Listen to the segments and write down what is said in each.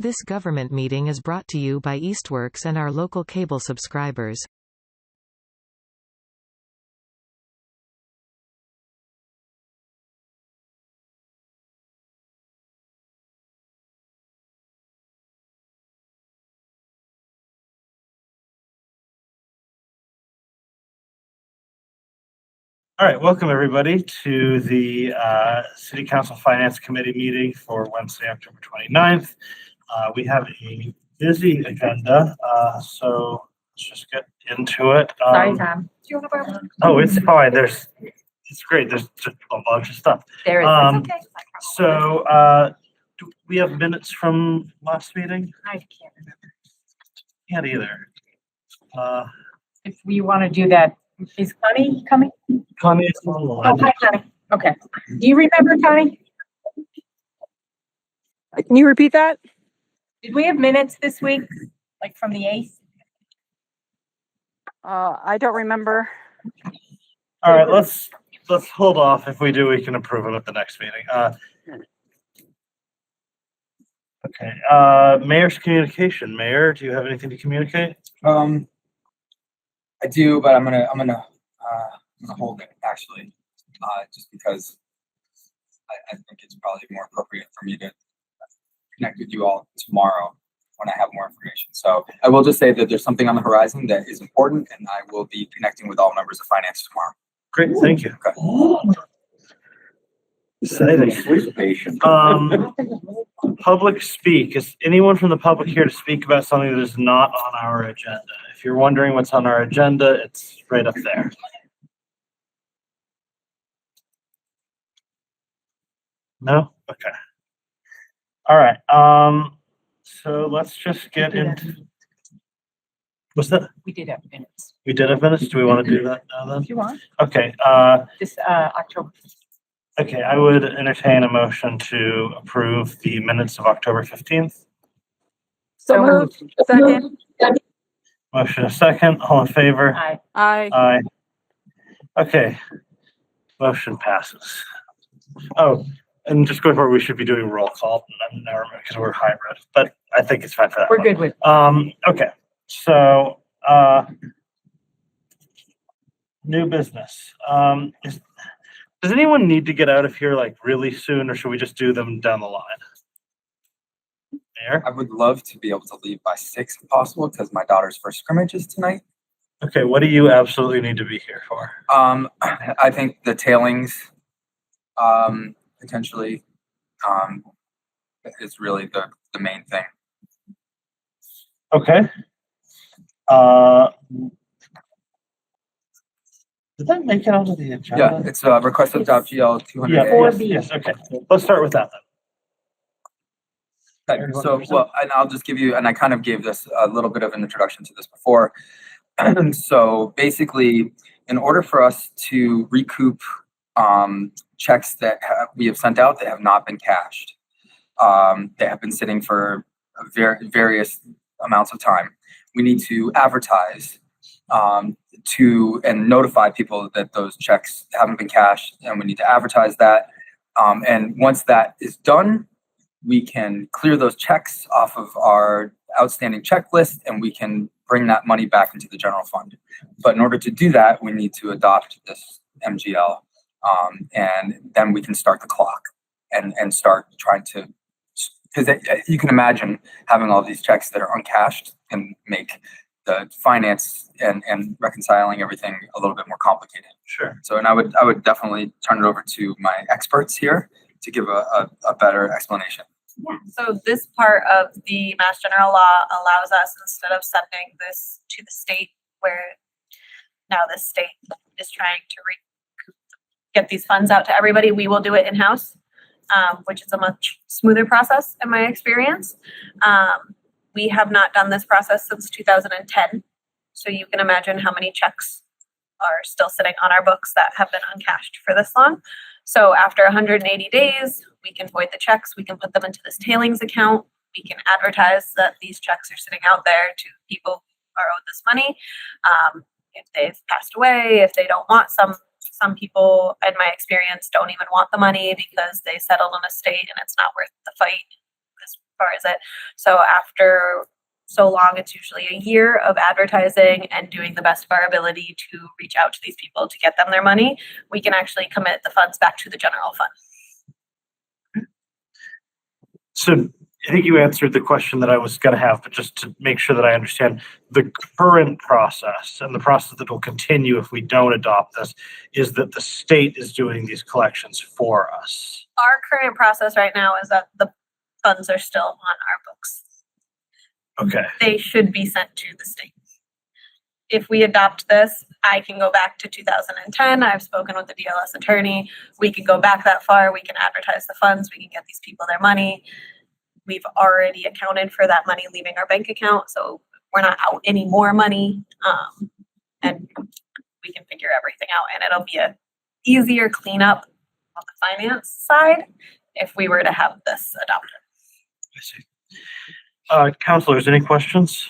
This government meeting is brought to you by Eastworks and our local cable subscribers. All right, welcome everybody to the City Council Finance Committee meeting for Wednesday, October 29th. We have a busy agenda, so let's just get into it. Sorry, Tom. Do you want to borrow one? Oh, it's fine. It's great. There's just a bunch of stuff. There is. It's okay. So do we have minutes from last meeting? I can't remember. Can't either. If we want to do that, is Connie coming? Connie is online. Oh, hi, Connie. Okay. Do you remember, Connie? Can you repeat that? Did we have minutes this week, like from the 8th? I don't remember. All right, let's hold off. If we do, we can approve them at the next meeting. Okay. Mayor's communication. Mayor, do you have anything to communicate? I do, but I'm gonna hold it actually, just because I think it's probably more appropriate for me to connect with you all tomorrow when I have more information. So I will just say that there's something on the horizon that is important, and I will be connecting with all members of finance tomorrow. Great, thank you. Okay. Exciting. Public speak. Is anyone from the public here to speak about something that is not on our agenda? If you're wondering what's on our agenda, it's right up there. No? Okay. All right. So let's just get into. What's that? We did have minutes. We did have minutes. Do we want to do that now then? If you want. Okay. This October. Okay, I would entertain a motion to approve the minutes of October 15th. So moved. Second. Motion a second. All in favor? Aye. Aye. Aye. Okay. Motion passes. Oh, and just going forward, we should be doing roll call because we're hybrid, but I think it's fine for that. We're one. good with. Okay. So, new business. Does anyone need to get out of here like really soon, or should we just do them down the line? Mayor? I would love to be able to leave by 6 if possible, because my daughter's first scrimmage is tonight. Okay, what do you absolutely need to be here for? I think the tailings, potentially, is really the main thing. Okay. Did that make it onto the agenda? Yeah, it's a request of job GL 200. Yeah, Four yes, B. yes, okay. Let's start with that then. Okay, so, well, and I'll just give you, and I kind of gave this a little bit of an introduction to this before. So basically, in order for us to recoup checks that we have sent out that have not been cashed, that have been sitting for various amounts of time, we need to advertise and notify people that those checks haven't been cashed, and we need to advertise that. And once that is done, we can clear those checks off of our outstanding checklist, and we can bring that money back into the general fund. But in order to do that, we need to adopt this MGL, and then we can start the clock and start trying to, because you can imagine having all these checks that are uncashed can make the finance and reconciling everything a little bit more complicated. Sure. So, and I would definitely turn it over to my experts here to give a better explanation. Yeah. So this part of the Mass General Law allows us, instead of sending this to the state, where now the state is trying to get these funds out to everybody, we will do it in-house, which is a much smoother process in my experience. We have not done this process since 2010. So you can imagine how many checks are still sitting on our books that have been uncashed for this long. So after 180 days, we can void the checks. We can put them into this tailings account. We can advertise that these checks are sitting out there to people who are owed this money. If they've passed away, if they don't want some people, in my experience, don't even want the money because they settled on a estate and it's not worth the fight. This far as it. So after so long, it's usually a year of advertising and doing the best of our ability to reach out to these people to get them their money. We can actually commit the funds back to the general fund. So I think you answered the question that I was going to have, but just to make sure that I understand, the current process and the process that will continue if we don't adopt this is that the state is doing these collections for us. Our current process right now is that the funds are still on our books. Okay. They should be sent to the state. If we adopt this, I can go back to 2010. I've spoken with the DLS attorney. We can go back that far. We can advertise the funds. We can get these people their money. We've already accounted for that money leaving our bank account, so we're not out any more money. And we can figure everything out, and it'll be a easier cleanup on the finance side if we were to have this adopted. I see. Counselors, any questions?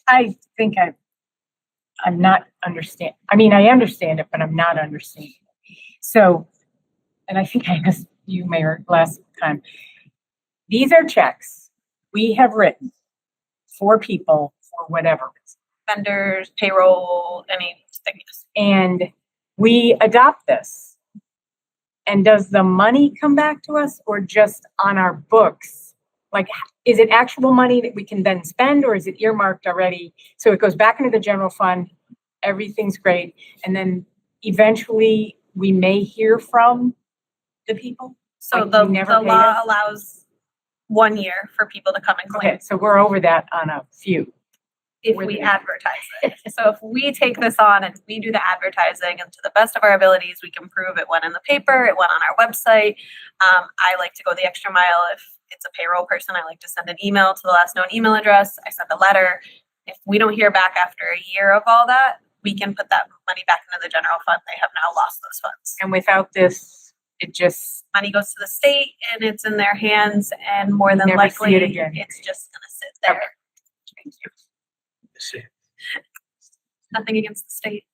I think I'm not understand. I mean, I understand it, but I'm not understanding it. So, and I think I asked you, Mayor, last time. These are checks we have written for people for whatever reason. Vendors, payroll, anything. And we adopt this. And does the money come back to us or just on our books? Like, is it actual money that we can then spend, or is it earmarked already? So it goes back into the general fund, everything's great. And then eventually we may hear from the people? So Like, the you never pay law us? allows 1 year for people to come and claim Okay, so we're over that on a few. if we advertise it. So if we take this on and we do the advertising, and to the best of our abilities, we can prove it went in the paper, it went on our website. I like to go the extra mile. If it's a payroll person, I like to send an email to the last known email address. I send a letter. If we don't hear back after a year of all that, we can put that money back into the general fund. They have now lost those funds. And without this, it just, Money goes to the state and it's in their hands, and more than Never see likely, it again. it's just gonna sit there. thank you. I see. Nothing against the state.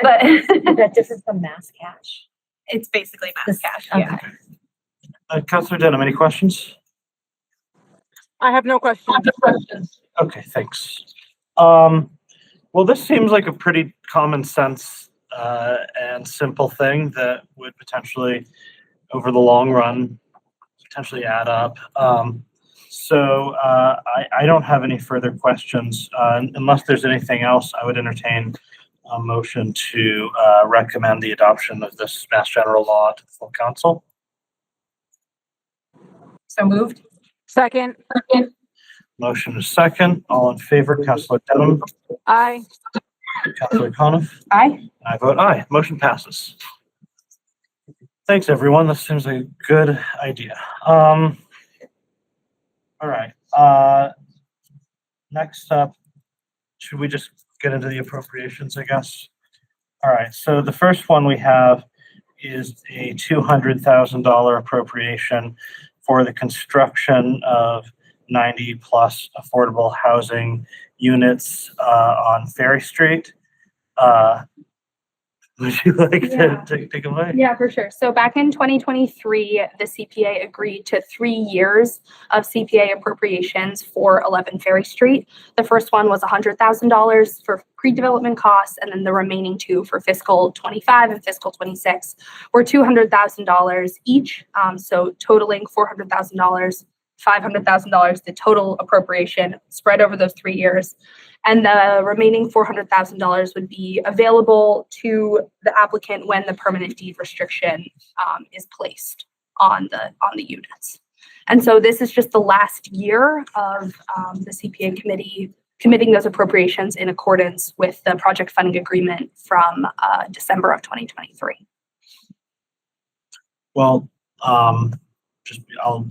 But Is that different from mass cash? it's basically mass cash, Okay. yeah. Counselor Denham, any questions? I have no questions. Okay, thanks. Well, this seems like a pretty common sense and simple thing that would potentially, over the long run, potentially add up. So I don't have any further questions. Unless there's anything else, I would entertain a motion to recommend the adoption of this Mass General Law to the full council. So moved? Second, Motion is second. All in favor, Councilor Denham, aye. Councilor Coniff. Aye. I vote aye. Motion passes. Thanks, everyone. This seems like a good idea. All right. Next up, should we just get into the appropriations, I guess? All right. So the first one we have is a $200,000 appropriation for the construction of 90+ affordable housing units on Ferry Street. Would you like Yeah. to take away? Yeah, for sure. So back in 2023, the CPA agreed to 3 years of CPA appropriations for 11 Ferry Street. The first one was $100,000 for pre-development costs, and then the remaining two for fiscal 25 and fiscal 26 were $200,000 each. So totaling $400,000, $500,000, the total appropriation spread over those 3 years. And the remaining $400,000 would be available to the applicant when the permanent deed restriction is placed on the units. And so this is just the last year of the CPA committee committing those appropriations in accordance with the project funding agreement from December of 2023. Well, I'll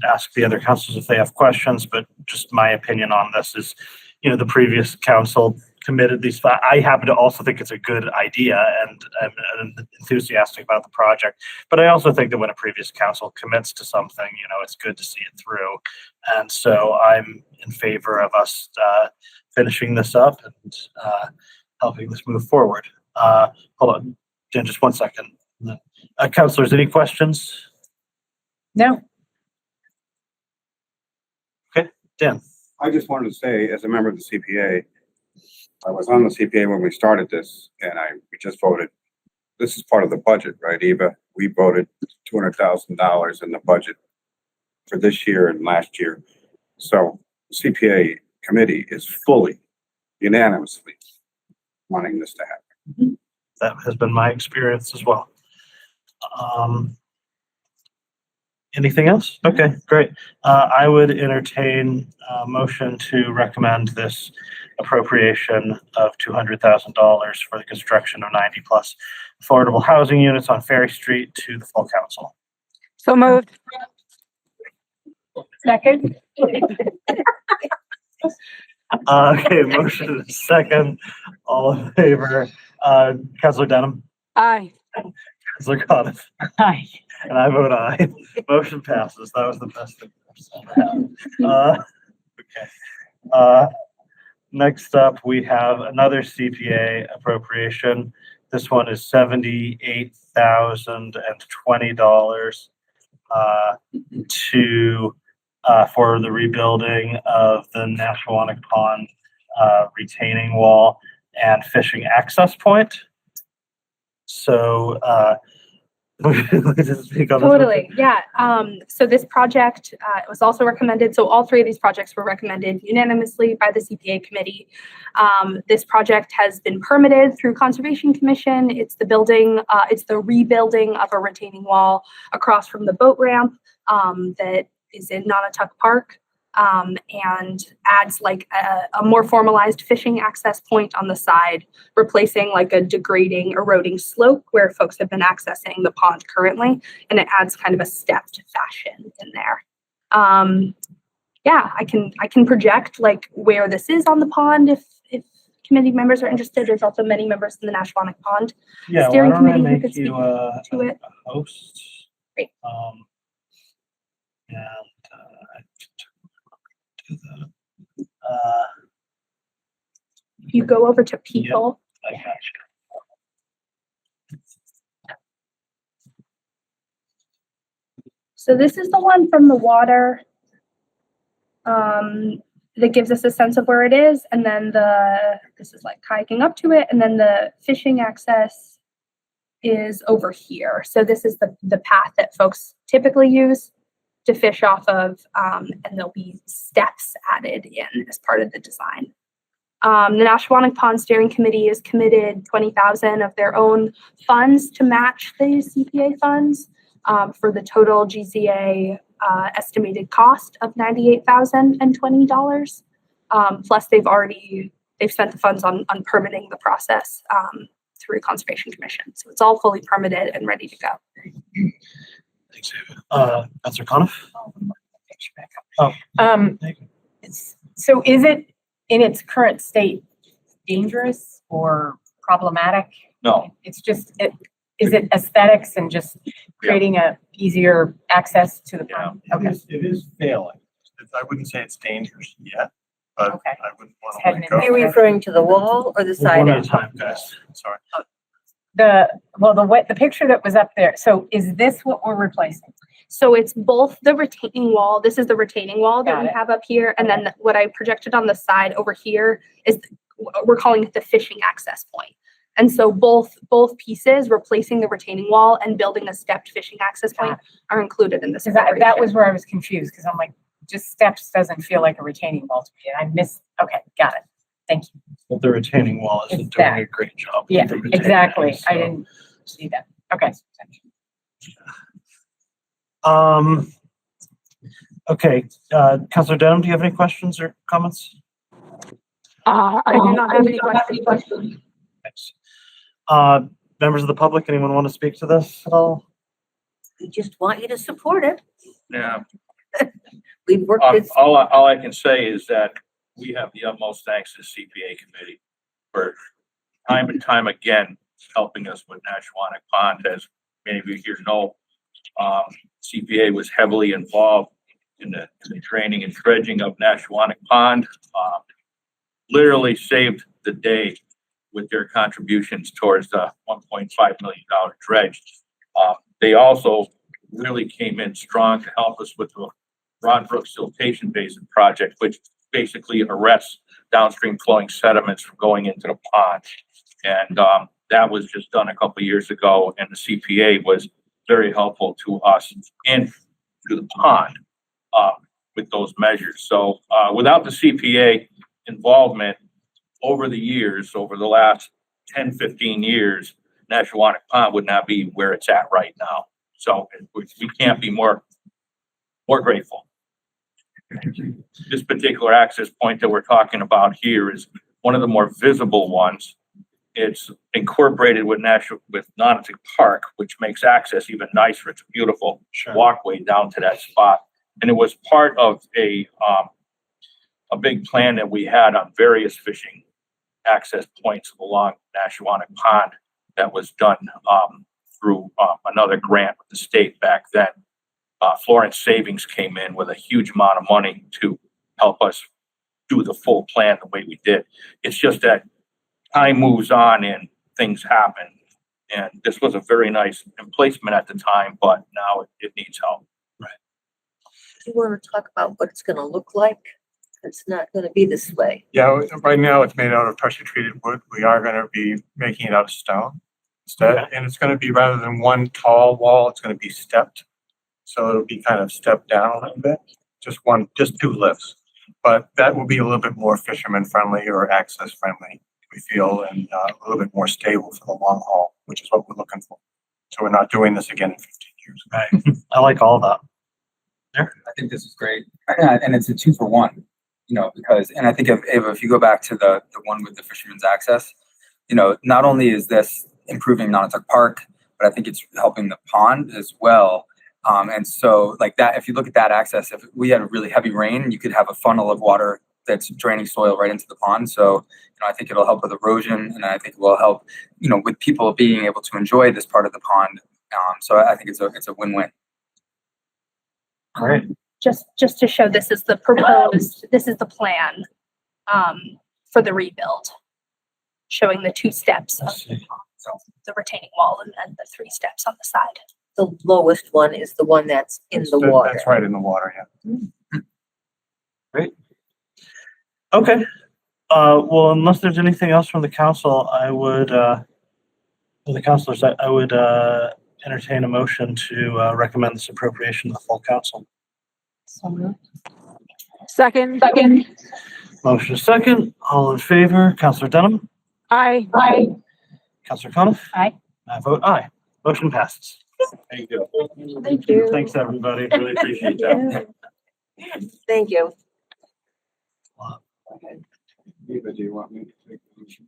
ask the other councils if they have questions, but just my opinion on this is, the previous council committed these. I happen to also think it's a good idea, and I'm enthusiastic about the project. But I also think that when a previous council commits to something, it's good to see it through. And so I'm in favor of us finishing this up and helping this move forward. Hold on, Jen, just 1 second. Councilors, any questions? No, Dan? I just wanted to say, as a member of the CPA, I was on the CPA when we started this, and we just voted. This is part of the budget, right, Eva? We voted $200,000 in the budget for this year and last year. So CPA committee is fully, unanimously wanting this to happen. That has been my experience as well. Anything else? Okay, great. I would entertain a motion to recommend this appropriation of $200,000 for the construction of 90+ affordable housing units on Ferry Street to the full council. So moved. second? Okay, motion is second. All in favor. Councilor Denham, Aye. Councilor Coniff, Hi. and I vote aye. Motion passes. That was the best thing I've ever had. Okay. Next up, we have another CPA appropriation. This one is $78,020 for the rebuilding of the Nashwanik Pond retaining wall and fishing access point. So, speak on this one. Totally, yeah. So this project was also recommended. So all three of these projects were recommended unanimously by the CPA committee. This project has been permitted through Conservation Commission. It's the rebuilding of a retaining wall across from the boat ramp that is in Nonotuck Park. And adds like a more formalized fishing access point on the side, replacing like a degrading, eroding slope where folks have been accessing the pond currently, and it adds kind of a stepped fashion in there. Yeah, I can project like where this is on the pond if committee members are interested. There's also many members in the Nashwanik Pond steering committee who could speak to it. A host. Great. And If you go over to people, I got you. so this is the one from the water that gives us a sense of where it is, and then this is like kayaking up to it, and then the fishing access is over here. So this is the path that folks typically use to fish off of, and there'll be steps added in as part of the design. The Nashwanik Pond Steering Committee has committed $20,000 of their own funds to match the CPA funds for the total GZA estimated cost of $98,020. Plus, they've spent the funds on permitting the process through Conservation Commission. So it's all fully permitted and ready to go. Thanks, Ava. Councilor Coniff? So is it in its current state dangerous or problematic? No. It's just, is it aesthetics and just creating a easier access to the pond? Okay. It is failing. I wouldn't say it's dangerous yet, but Okay. I wouldn't want to Heading let in go. there. Are you referring to the wall or the side? One at a end? time, guys. Sorry. The picture that was up there, so is this what we're replacing? So it's both the retaining wall. This is the retaining wall that Got we it. have up here. And then what I projected on the side over here is, we're calling it the fishing access point. And so both pieces, replacing the retaining wall and building a stepped fishing access point, are included in this. Because that was where I was confused, because I'm like, just steps doesn't feel like a retaining wall to me. And I missed, okay, got it. Thank you. But the retaining wall isn't It's doing that. a great job. with Yeah, the retaining exactly. wall, I so. didn't see that. Okay. Okay, Councilor Denham, do you have any questions or comments? I do not have any questions. Thanks. Members of the public, anyone want to speak to this at all? We just want you to support it. Yeah. We've worked with, All I can say is that we have the utmost thanks to the CPA committee for time and time again helping us with Nashwanik Pond. As many of you here know, CPA was heavily involved in the training and dredging of Nashwanik Pond. Literally saved the day with their contributions towards the $1.5 million dredge. They also really came in strong to help us with the Rod Brook Siltation Basin project, which basically arrests downstream flowing sediments from going into the pond. And that was just done a couple of years ago, and the CPA was very helpful to us and to the pond with those measures. So without the CPA involvement over the years, over the last 10, 15 years, Nashawanek Pond would not be where it's at right now. So we can't be more grateful. This particular access point that we're talking about here is one of the more visible ones. It's incorporated with Nonotuck Park, which makes access even nicer. It's a beautiful walkway down to that spot. And it was part of a big plan that we had on various fishing access points along Nashawanek Pond that was done through another grant with the state back then. Florence Savings came in with a huge amount of money to help us do the full plan the way we did. It's just that time moves on and things happen. And this was a very nice emplacement at the time, but now it needs help. Do you want to talk about what it's gonna look like? It's not gonna be this way. Yeah, right now it's made out of pressure treated wood. We are gonna be making it out of stone instead. Okay. And it's gonna be, rather than one tall wall, it's gonna be stepped. So it'll be kind of stepped down a little bit, just two lifts. But that will be a little bit more fisherman friendly or access friendly, we feel, and a little bit more stable for the long haul, which is what we're looking for. So we're not doing this again in 15 years. Right. I like all that. I think this is great. And it's a 2-for-1, because, and I think if you go back to the one with the fisherman's access, not only is this improving Nonotuck Park, but I think it's helping the pond as well. And so like that, if you look at that access, if we had a really heavy rain, you could have a funnel of water that's draining soil right into the pond. So, I think it'll help with erosion, and I think it will help, with people being able to enjoy this part of the pond. So I think it's a win-win. Great. Just to show this is the plan for the rebuild, showing the 2 steps of the retaining wall and then the 3 steps on the side. The lowest one is the one that's in the water. That's right, in the water, yeah. Great. Okay. Well, unless there's anything else from the council, I would, the councilors, I would entertain a motion to recommend this appropriation to the full council. Second. Motion is second. All in favor, Councilor Denham, Aye. Councilor Coniff. Aye. I vote aye. Motion passes. Thank you. Thank you. Thanks, everybody. Really appreciate that. Thank you. Eva, do you want me to take the motion?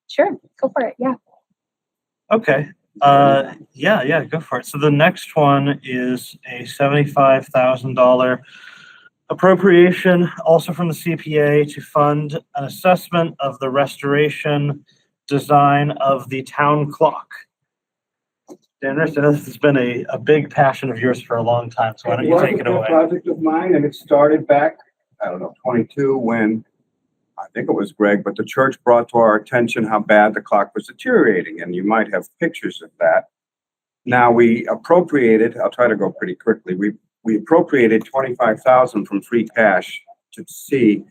Sure, go for it. Yeah. Okay. Yeah, go for it. So the next one is a $75,000 appropriation, also from the CPA, to fund an assessment of the restoration design of the town clock. Dan, I know this has been a big passion of yours for a long time, so why don't you take it away? a project of mine, and it started back, 22, when I think it was Greg, but the church brought to our attention how bad the clock was deteriorating, and you might have pictures of that. Now we appropriated, I'll try to go pretty quickly, we appropriated $25,000 from free cash to see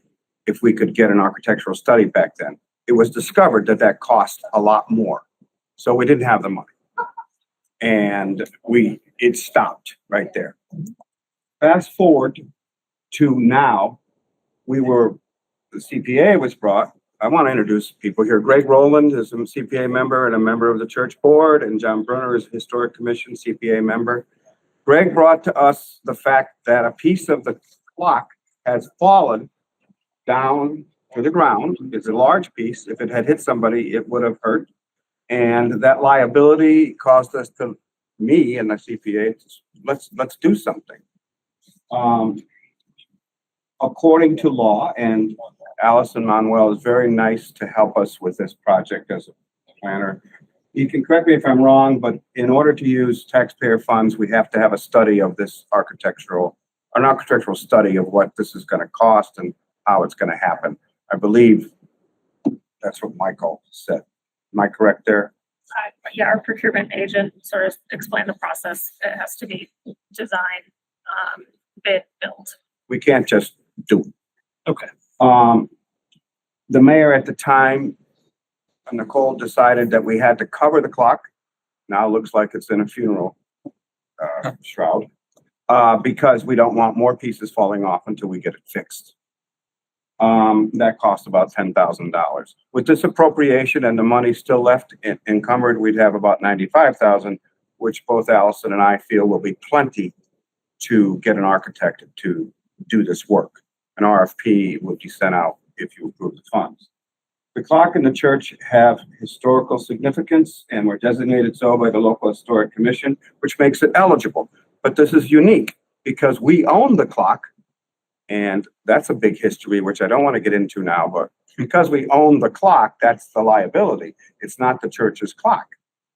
if we could get an architectural study back then. It was discovered that cost a lot more, so we didn't have the money. And it stopped right there. Fast forward to now, the CPA was brought. I want to introduce people here. Greg Rowland is a CPA member and a member of the church board, and John Brunner is a historic commission CPA member. Greg brought to us the fact that a piece of the clock has fallen down to the ground. It's a large piece. If it had hit somebody, it would have hurt. And that liability caused us me and the CPA, let's do something. According to law, and Allison Manuel is very nice to help us with this project as a planner. You can correct me if I'm wrong, but in order to use taxpayer funds, we have to have a study of this an architectural study of what this is going to cost and how it's going to happen. I believe that's what Michael said. Am I correct there? Yeah, our procurement agent sort of explained the process. It has to be design, bid, build. We can't just do it. Okay. The mayor at the time, Nicole, decided that we had to cover the clock. Now it looks like it's in a funeral shroud, because we don't want more pieces falling off until we get it fixed. That cost about $10,000. With this appropriation and the money still left encumbered, we'd have about $95,000, which both Allison and I feel will be plenty to get an architect to do this work. An RFP would be sent out if you approve the funds. The clock and the church have historical significance and were designated so by the local historic commission, which makes it eligible. But this is unique because we own the clock, and that's a big history, which I don't want to get into now, but because we own the clock, that's the liability. It's not the church's clock,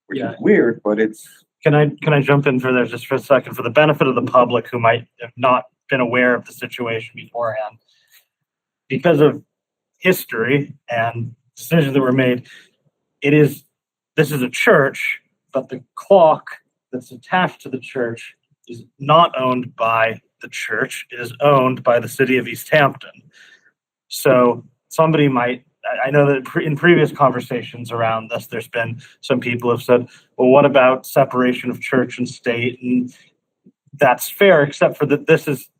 which is weird, but it's. Can I jump in for there just for a second for the benefit of the public who might have not been aware of the situation beforehand? Because of history and decisions that were made, this is a church, but the clock that's attached to the church is not owned by the church. It is owned by the city of Easthampton. So somebody might, I know that in previous conversations around this, there's been some people have said, well, what about separation of church and state? And that's fair, except for that this is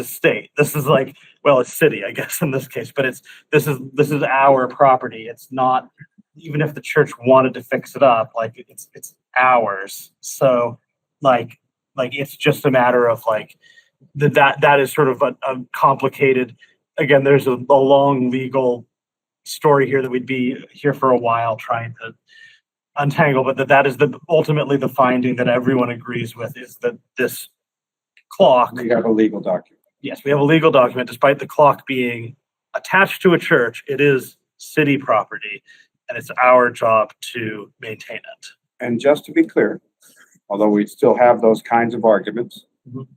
state. This is like, well, it's city, I guess, in this case, but this is our property. It's not, even if the church wanted to fix it up, like it's ours. So like it's just a matter of like that is sort of a complicated, again, there's a long legal story here that we'd be here for a while trying to untangle, but that is ultimately the finding that everyone agrees with, is that this clock. We have a legal document. Yes, we have a legal document. Despite the clock being attached to a church, it is city property, and it's our job to maintain it. And just to be clear, although we still have those kinds of arguments,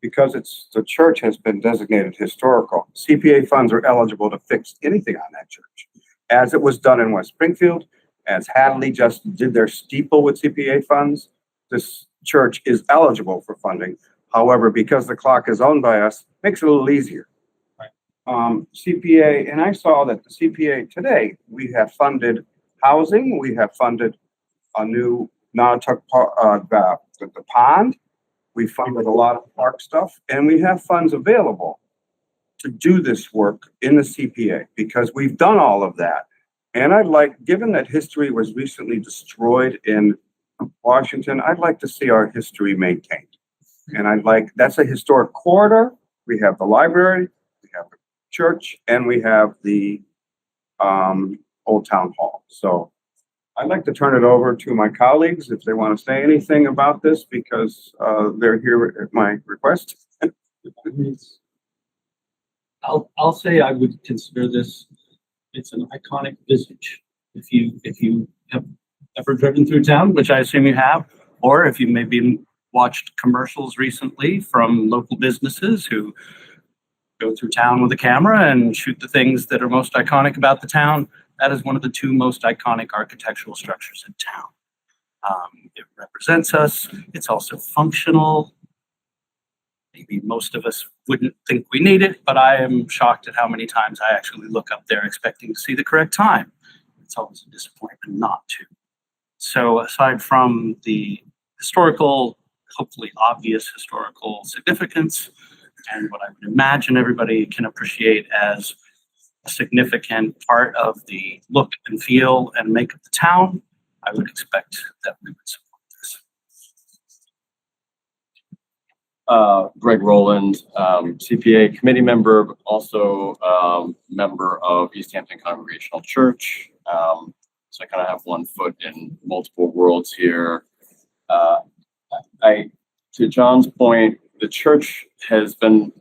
because the church has been designated historical, CPA funds are eligible to fix anything on that church, as it was done in West Springfield, as Hadley just did their steeple with CPA funds. This church is eligible for funding. However, because the clock is owned by us, makes it a little easier. Right. CPA, and I saw that the CPA today, we have funded housing, we have funded a new Nonotuck the pond, we funded a lot of park stuff, and we have funds available to do this work in the CPA because we've done all of that. And I'd like, given that history was recently destroyed in Washington, I'd like to see our history maintained. And that's a historic corridor. We have the library, we have the church, and we have the Old Town Hall. So I'd like to turn it over to my colleagues if they want to say anything about this, because they're here at my request. I'll say I would consider this, it's an iconic visage. If you have ever driven through town, which I assume you have, or if you maybe watched commercials recently from local businesses who go through town with a camera and shoot the things that are most iconic about the town, that is one of the two most iconic architectural structures in town. It represents us. It's also functional. Maybe most of us wouldn't think we need it, but I am shocked at how many times I actually look up there expecting to see the correct time. It's always a disappointment not to. So aside from the historical, hopefully obvious historical significance, and what I would imagine everybody can appreciate as a significant part of the look and feel and make of the town, I would expect that we would support this. Greg Rowland, CPA committee member, but also member of Easthampton Congregational Church. So I kind of have one foot in multiple worlds here. To John's point, the church has been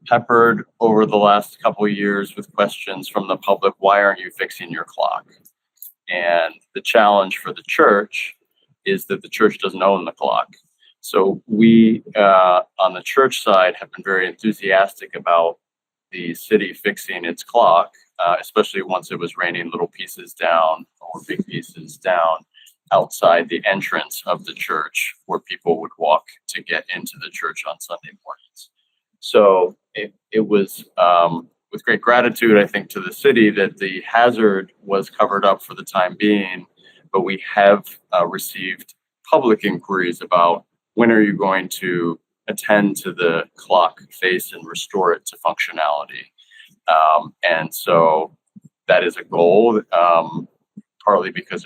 peppered over the last couple of years with questions from the public. Why aren't you fixing your clock? And the challenge for the church is that the church doesn't own the clock. So we, on the church side, have been very enthusiastic about the city fixing its clock. especially once it was raining little pieces down or big pieces down outside the entrance of the church where people would walk to get into the church on Sunday mornings. So it was with great gratitude, I think, to the city that the hazard was covered up for the time being, but we have received public inquiries about when are you going to attend to the clock face and restore it to functionality. And so that is a goal, partly because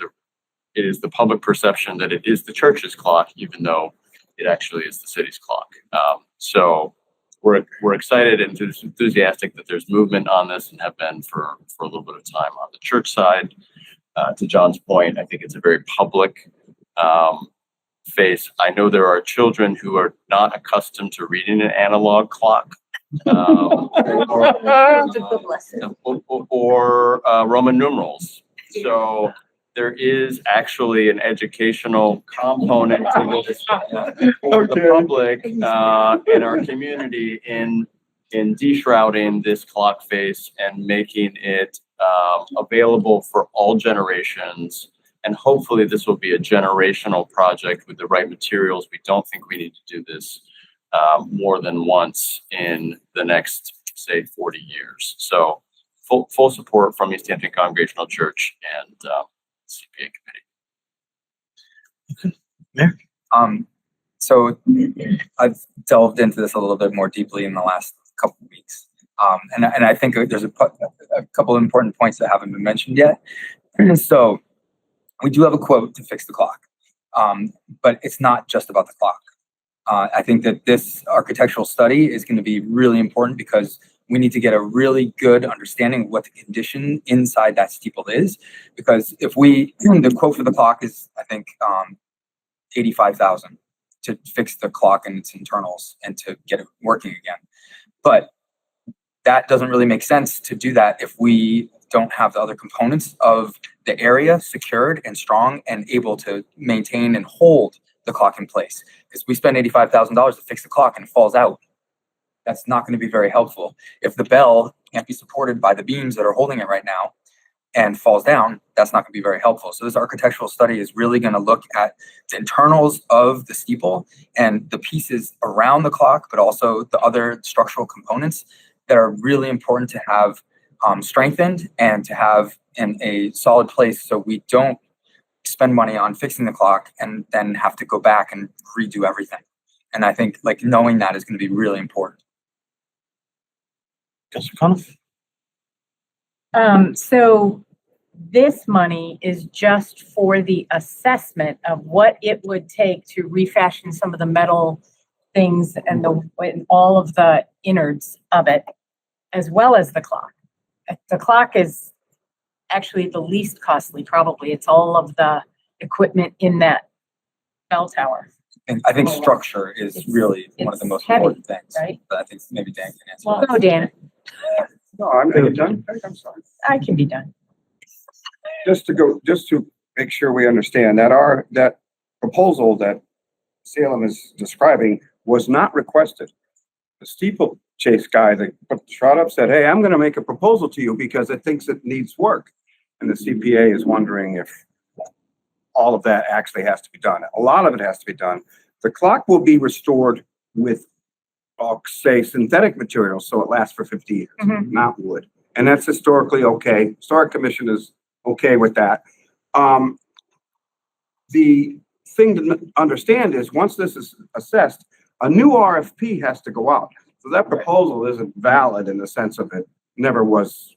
it is the public perception that it is the church's clock, even though it actually is the city's clock. So we're excited and enthusiastic that there's movement on this and have been for a little bit of time on the church side. To John's point, I think it's a very public face. I know there are children who are not accustomed to reading an analog clock. Or Roman numerals. So there is actually an educational component to this for the public in our community in deshrouding this clock face and making it available for all generations. And hopefully this will be a generational project with the right materials. We don't think we need to do this more than once in the next, say, 40 years. So full support from Easthampton Congregational Church and CPA committee. Mayor? So I've delved into this a little bit more deeply in the last couple of weeks. And I think there's a couple of important points that haven't been mentioned yet. So we do have a quote to fix the clock, but it's not just about the clock. I think that this architectural study is going to be really important because we need to get a really good understanding of what the condition inside that steeple is. Because if the quote for the clock is, I think, $85,000 to fix the clock and its internals and to get it working again. But that doesn't really make sense to do that if we don't have the other components of the area secured and strong and able to maintain and hold the clock in place. Because we spend $85,000 to fix the clock and it falls out. That's not going to be very helpful. If the bell can't be supported by the beams that are holding it right now and falls down, that's not going to be very helpful. So this architectural study is really going to look at the internals of the steeple and the pieces around the clock, but also the other structural components that are really important to have strengthened and to have in a solid place so we don't spend money on fixing the clock and then have to go back and redo everything. And I think knowing that is going to be really important. So this money is just for the assessment of what it would take to refashion some of the metal things and all of the innards of it, as well as the clock. The clock is actually the least costly, probably. It's all of the equipment in that bell tower. And I think structure is really one of the most important things. Right? But I think maybe Dan can answer. Well, go, Dan. No, I'm done. I'm sorry. I can be done. Just to make sure we understand that proposal that Salem is describing was not requested. The steeplechase guy that put the shot up said, "Hey, I'm going to make a proposal to you because it thinks it needs work," and the CPA is wondering if all of that actually has to be done. A lot of it has to be done. The clock will be restored with, I'll say, synthetic materials, so it lasts for 50 years, not wood. And that's historically okay. Historic Commission is okay with that. The thing to understand is once this is assessed, a new RFP has to go out. So that proposal isn't valid in the sense of it never was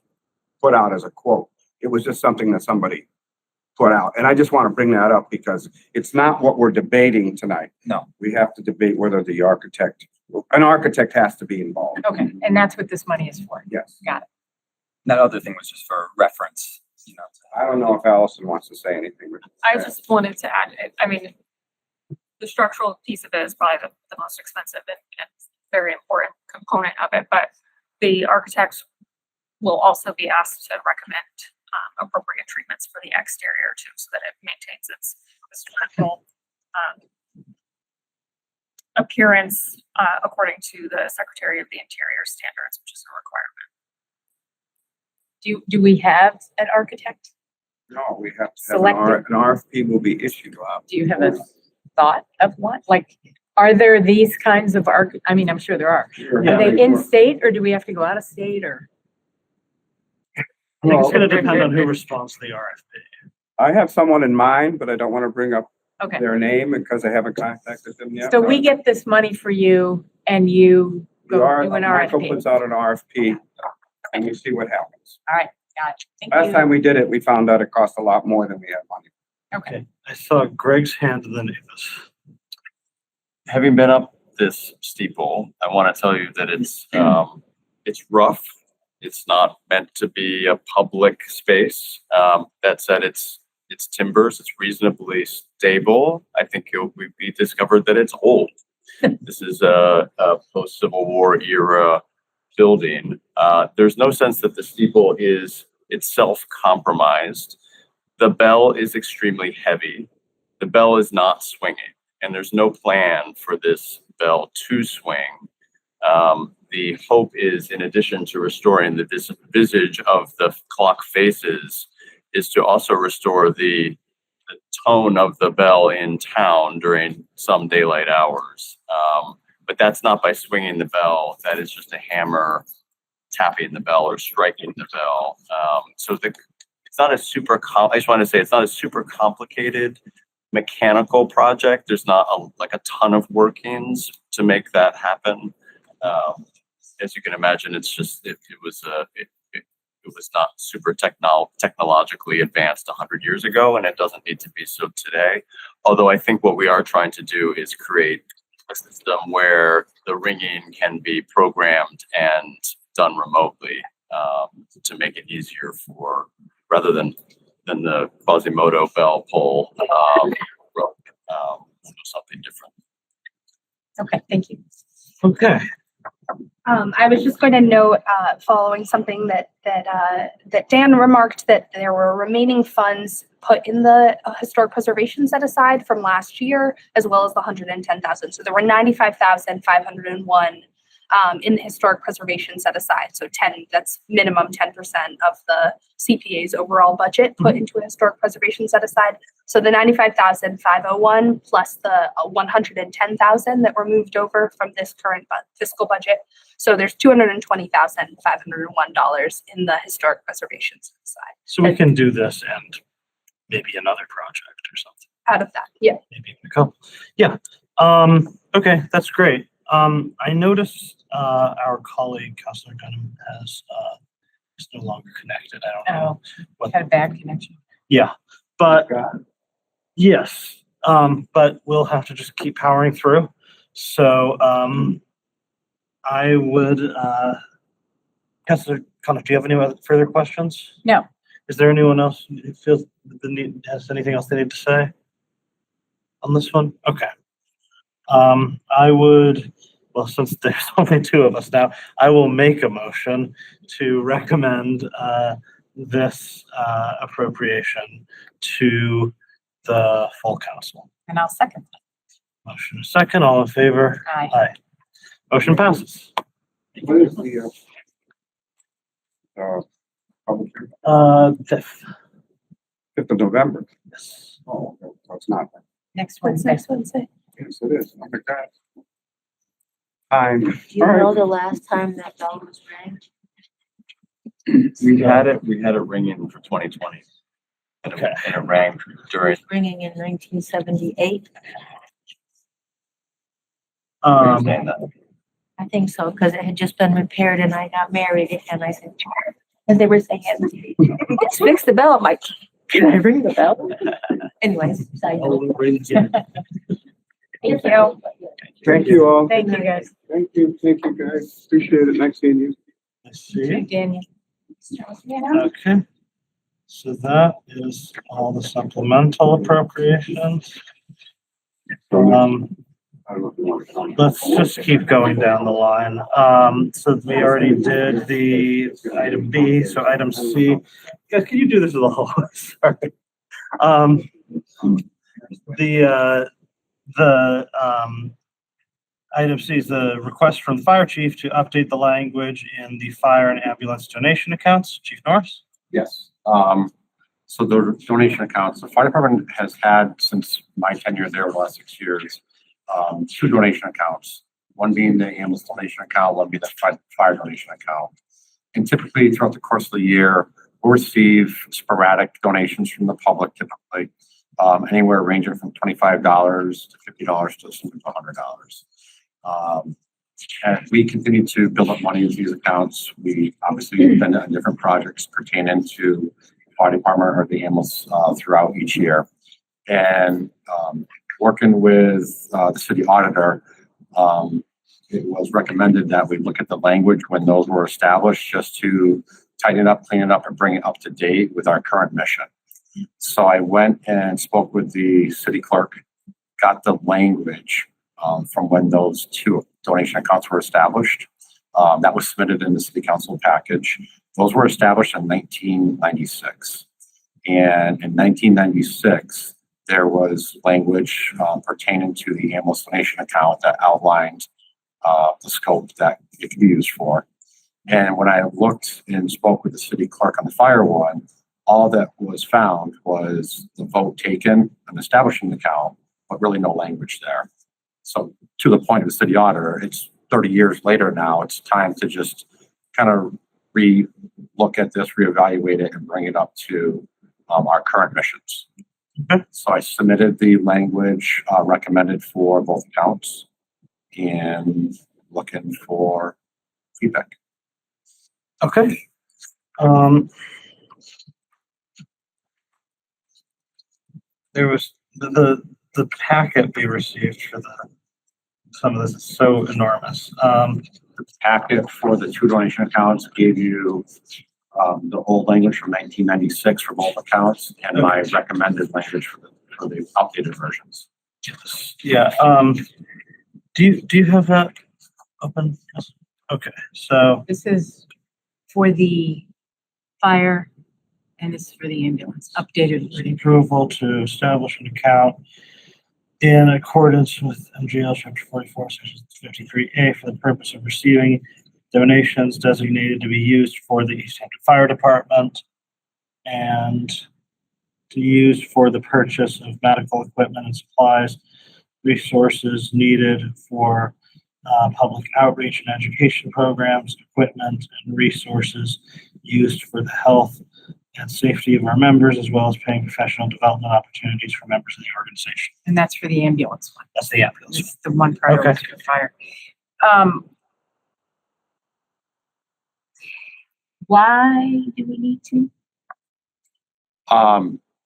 put out as a quote. It was just something that somebody put out. And I just want to bring that up because it's not what we're debating tonight. No. We have to debate whether an architect has to be involved. Okay, and that's what this money is for. Yes. Got it. That other thing was just for reference. I don't know if Allison wants to say anything. I just wanted to add, I mean, the structural piece of it is probably the most expensive and very important component of it, but the architects will also be asked to recommend appropriate treatments for the exterior too, so that it maintains its structural appearance according to the Secretary of the Interior standards, which is a requirement. Do we have an architect? No, we have to have Selected. an RFP will be issued out. Do you have a thought of one? Like, are there these kinds of I mean, I'm sure there are. Sure. Are they in state or do we have to go out of state or? I think it's gonna depend on who responds to the RFP. I have someone in mind, but I don't want to bring up Okay, their name because I haven't contacted them yet. so we get this money for you and you go do an Michael RFP. puts out an RFP and we see what happens. All right, got it. Thank Last you. time we did it, we found out it cost a lot more than we had money. Okay. I saw Greg's hand and then Ava's. Having been up this steeple, I want to tell you that it's rough. It's not meant to be a public space. That said, it's timbers. It's reasonably stable. I think we discovered that it's old. This is a post-Civil War era building. There's no sense that the steeple is itself compromised. The bell is extremely heavy. The bell is not swinging, and there's no plan for this bell to swing. The hope is, in addition to restoring the visage of the clock faces, is to also restore the tone of the bell in town during some daylight hours. But that's not by swinging the bell. That is just a hammer tapping the bell or striking the bell. It's not a super, I just want to say it's not a super complicated mechanical project. There's not a ton of workings to make that happen. As you can imagine, it's just, it was not super technologically advanced 100 years ago, and it doesn't need to be so today. Although I think what we are trying to do is create a system where the ringing can be programmed and done remotely, to make it easier rather than the Quasimodo bell pull, something different. Okay, thank you. Okay. I was just going to note, following something that Dan remarked, that there were remaining funds put in the historic preservation set aside from last year, as well as the 110,000. So there were 95,501 in the historic preservation set aside. So that's minimum 10% of the CPA's overall budget put into a historic preservation set aside. So the 95,501 plus the 110,000 that were moved over from this current fiscal budget. So there's $220,501 in the historic preservation set aside. So we can do this and maybe another project or something. Out of that, yeah. Maybe a couple. Yeah. Okay, that's great. I noticed our colleague, Councilor Dunham, is no longer connected. I don't know what. Had a bad connection. Yeah, but yes, but we'll have to just keep powering through. So I would, Councilor Coniff, do you have any further questions? No. Is there anyone else who feels the need, has anything else they need to say on this one? Okay. I would, well, since there's only two of us now, I will make a motion to recommend this appropriation to the full council. And I'll second that. Motion is second, all in favor? Aye. Aye. Motion passes. When is the public hearing? 5th. 5th of November. Yes. Oh, okay. So it's not. Next What's Wednesday. next Wednesday? Yes, it is. Oh my God. Time. Do you All right. know the last time that bell was rang? We had it ringing for 2020. And Okay. it rang It during, was ringing in 1978. saying that. I think so, because it had just been repaired and I got married and I said, and they were saying, let's fix the bell. I'm like, can I ring the bell? Anyways, side note. Thank you. Thank you all. Thank you, guys. Thank you guys. Appreciate it. Nice seeing you. Let's see. Daniel. Okay. So that is all the supplemental appropriations. I don't know if you want to comment. Let's just keep going down the line. So we already did the item B, so item C. Guys, can you do this with a whole? Sorry. The Item C is the request from the fire chief to update the language in the fire and ambulance donation accounts. Chief Norris? Yes. So the donation accounts, the fire department has had since my tenure there over the last 6 years, two donation accounts. One being the ambulance donation account, one being the fire donation account. And typically throughout the course of the year, we'll receive sporadic donations from the public typically, anywhere ranging from $25 to $50 to something to $100. And we continue to build up money into these accounts. We obviously spend on different projects pertaining to the fire department or the ambulance throughout each year. And working with the city auditor, it was recommended that we look at the language when those were established just to tighten it up, clean it up, and bring it up to date with our current mission. So I went and spoke with the city clerk, got the language from when those two donation accounts were established. That was submitted in the city council package. Those were established in 1996. And in 1996, there was language pertaining to the ambulance donation account that outlined the scope that it could be used for. And when I looked and spoke with the city clerk on the fire one, all that was found was the vote taken and establishing the account, but really no language there. So to the point of the city auditor, it's 30 years later now, it's time to just kind of look at this, reevaluate it, and bring it up to our current missions. Okay. So I submitted the language recommended for both accounts and looking for feedback. Okay. There was the packet we received for some of this is so enormous. The packet for the two donation accounts gave you the old language from 1996 for both accounts and my recommended language for the updated versions. Yes. Yeah. Do you have that open? Okay. So This is for the fire and this is for the ambulance, updated wording. approval to establish an account in accordance with MGL Chapter 44, Section 53A for the purpose of receiving donations designated to be used for the Easthampton Fire Department and to use for the purchase of medical equipment and supplies, resources needed for public outreach and education programs, equipment and resources used for the health and safety of our members, as well as paying professional development opportunities for members of the organization. And that's for the ambulance one. That's the ambulance. This is the one part Okay. was for fire. Why do we need to?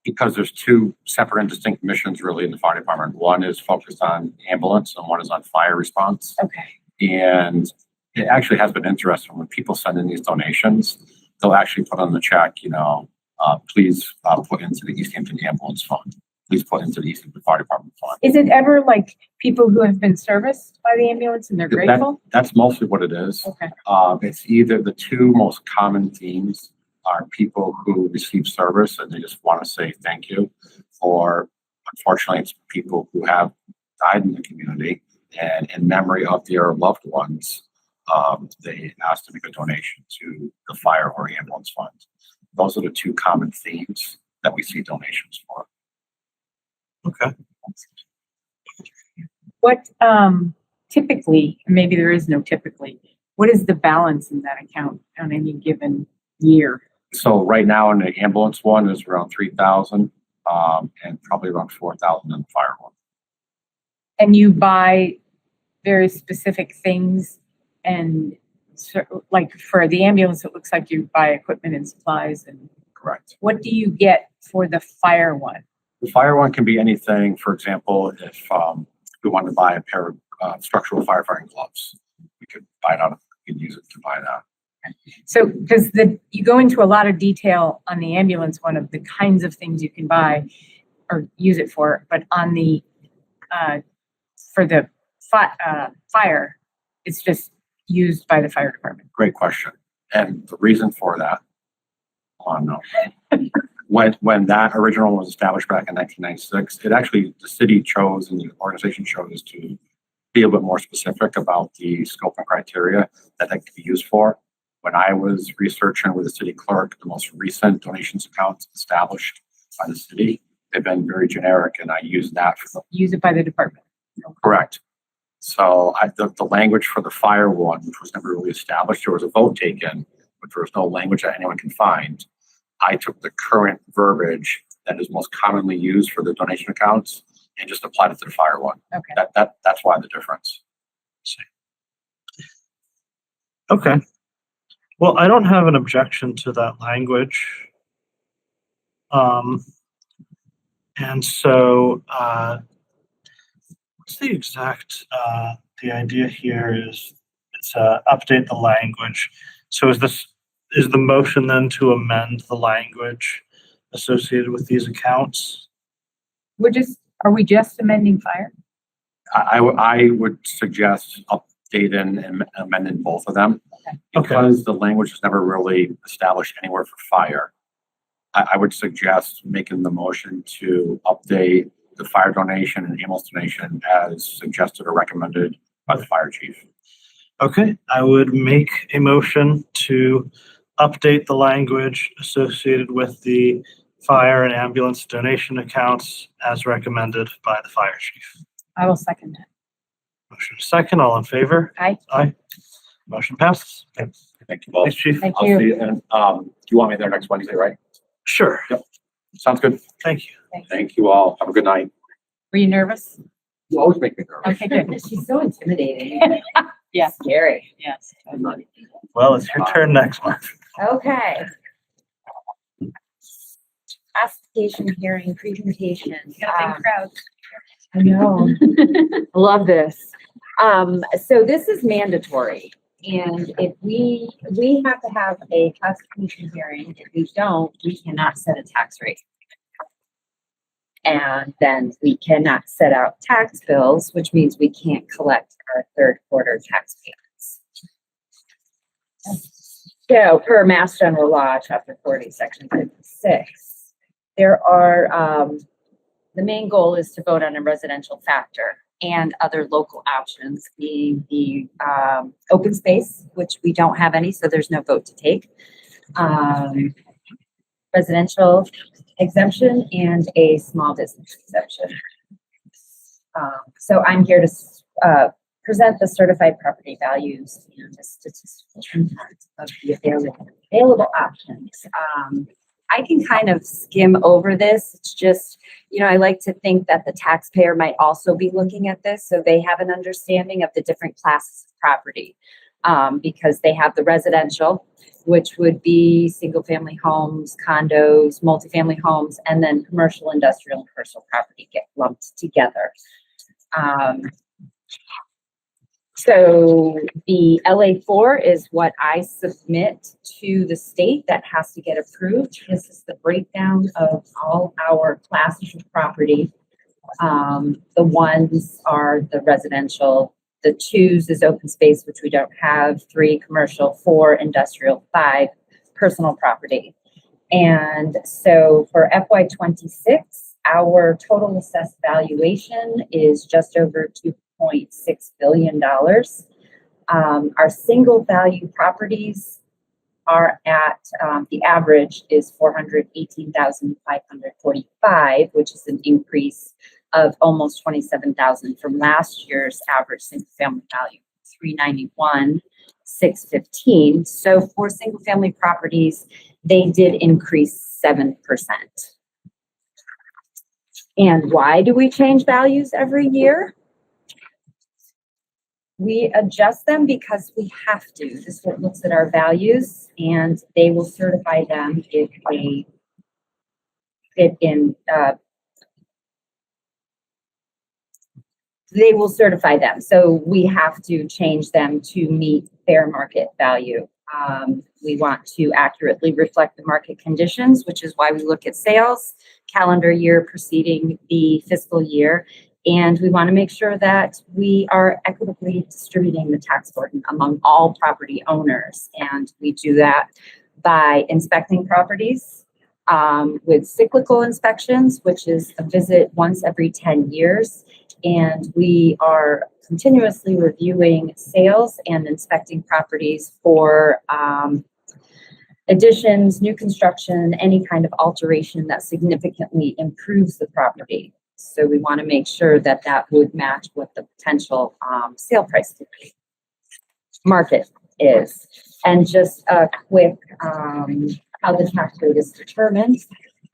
Because there's two separate and distinct missions really in the fire department. One is focused on ambulance and one is on fire response. Okay. And it actually has been interesting when people send in these donations, they'll actually put on the check, please put into the Easthampton Ambulance Fund. Please put into the Easthampton Fire Department Fund. Is it ever like people who have been serviced by the ambulance and they're grateful? That's mostly what it is. Okay. It's either the two most common themes are people who receive service and they just want to say thank you, or unfortunately it's people who have died in the community and in memory of their loved ones, they ask to make a donation to the fire or ambulance fund. Those are the two common themes that we see donations for. Okay. What typically, maybe there is no typically, what is the balance in that account on any given year? So right now in the ambulance one is around 3,000, and probably around 4,000 in the fire one. And you buy very specific things and so, like for the ambulance, it looks like you buy equipment and supplies and Correct. what do you get for the fire one? The fire one can be anything. For example, if we want to buy a pair of structural firefighting gloves, we could buy it out. We could use it to buy that. So, because you go into a lot of detail on the ambulance one of the kinds of things you can buy or use it for, but on the for the fire, it's just used by the fire department. Great question. And the reason for that, when that original was established back in 1996, it actually, the city chose and the organization chose to be a bit more specific about the scope and criteria that could be used for. When I was researching with the city clerk, the most recent donations accounts established by the city, they've been very generic, and I use that for the Use it by the department. correct. So the language for the fire one, which was never really established, there was a vote taken, but there was no language that anyone can find. I took the current verbiage that is most commonly used for the donation accounts and just applied it to the fire one. Okay. That's why the difference. Okay. Well, I don't have an objection to that language. And so, what's the exact, the idea here is it's update the language. So is the motion then to amend the language associated with these accounts? Are we just amending fire? I would suggest updating and amending both of them. Because the language is never really established anywhere for fire. I would suggest making the motion to update the fire donation and ambulance donation as suggested or recommended by the fire chief. Okay, I would make a motion to update the language associated with the fire and ambulance donation accounts as recommended by the fire chief. I will second that. Motion second, all in favor? Aye. Aye. Motion passes. Okay. Thank you both. Thanks, Chief. Thank I'll you. see you then. Do you want me there next Wednesday, right? Sure. Yep. Sounds good. Thank you. Thank you all. Have a good night. Were you nervous? You always make me nervous. Okay, good. She's so intimidating. Yeah. Scary. Yes. Well, it's your turn next month. Okay. Application hearing presentation. Got a big crowd. I know. Love this. So this is mandatory. And if we have to have a classification hearing. If we don't, we cannot set a tax rate. And then we cannot set out tax bills, which means we can't collect our third quarter tax payments. So per Mass General Law, Chapter 40, Section 56, there are, the main goal is to vote on a residential factor and other local options, being the open space, which we don't have any, so there's no vote to take. Residential exemption and a small business exemption. So I'm here to present the certified property values and the statistical impact of the available options. I can kind of skim over this. It's just, I like to think that the taxpayer might also be looking at this so they have an understanding of the different classes of property. Because they have the residential, which would be single family homes, condos, multifamily homes, and then commercial, industrial, and personal property get lumped together. So the LA4 is what I submit to the state that has to get approved. This is the breakdown of all our classes of property. The ones are the residential. The 2s is open space, which we don't have. 3 commercial, 4 industrial, 5 personal property. And so for FY26, our total assessed valuation is just over $2.6 billion. Our single value properties are at, the average is 418,545, which is an increase of almost 27,000 from last year's average single family value, 391,615. So for single family properties, they did increase 7%. And why do we change values every year? We adjust them because we have to. This one looks at our values and they will certify them if they fit in, they will certify them. So we have to change them to meet fair market value. We want to accurately reflect the market conditions, which is why we look at sales, calendar year preceding the fiscal year. And we want to make sure that we are equitably distributing the tax burden among all property owners. And we do that by inspecting properties with cyclical inspections, which is a visit once every 10 years. And we are continuously reviewing sales and inspecting properties for additions, new construction, any kind of alteration that significantly improves the property. So we want to make sure that that would match what the potential sale price market is. And just a quick how the tax rate is determined.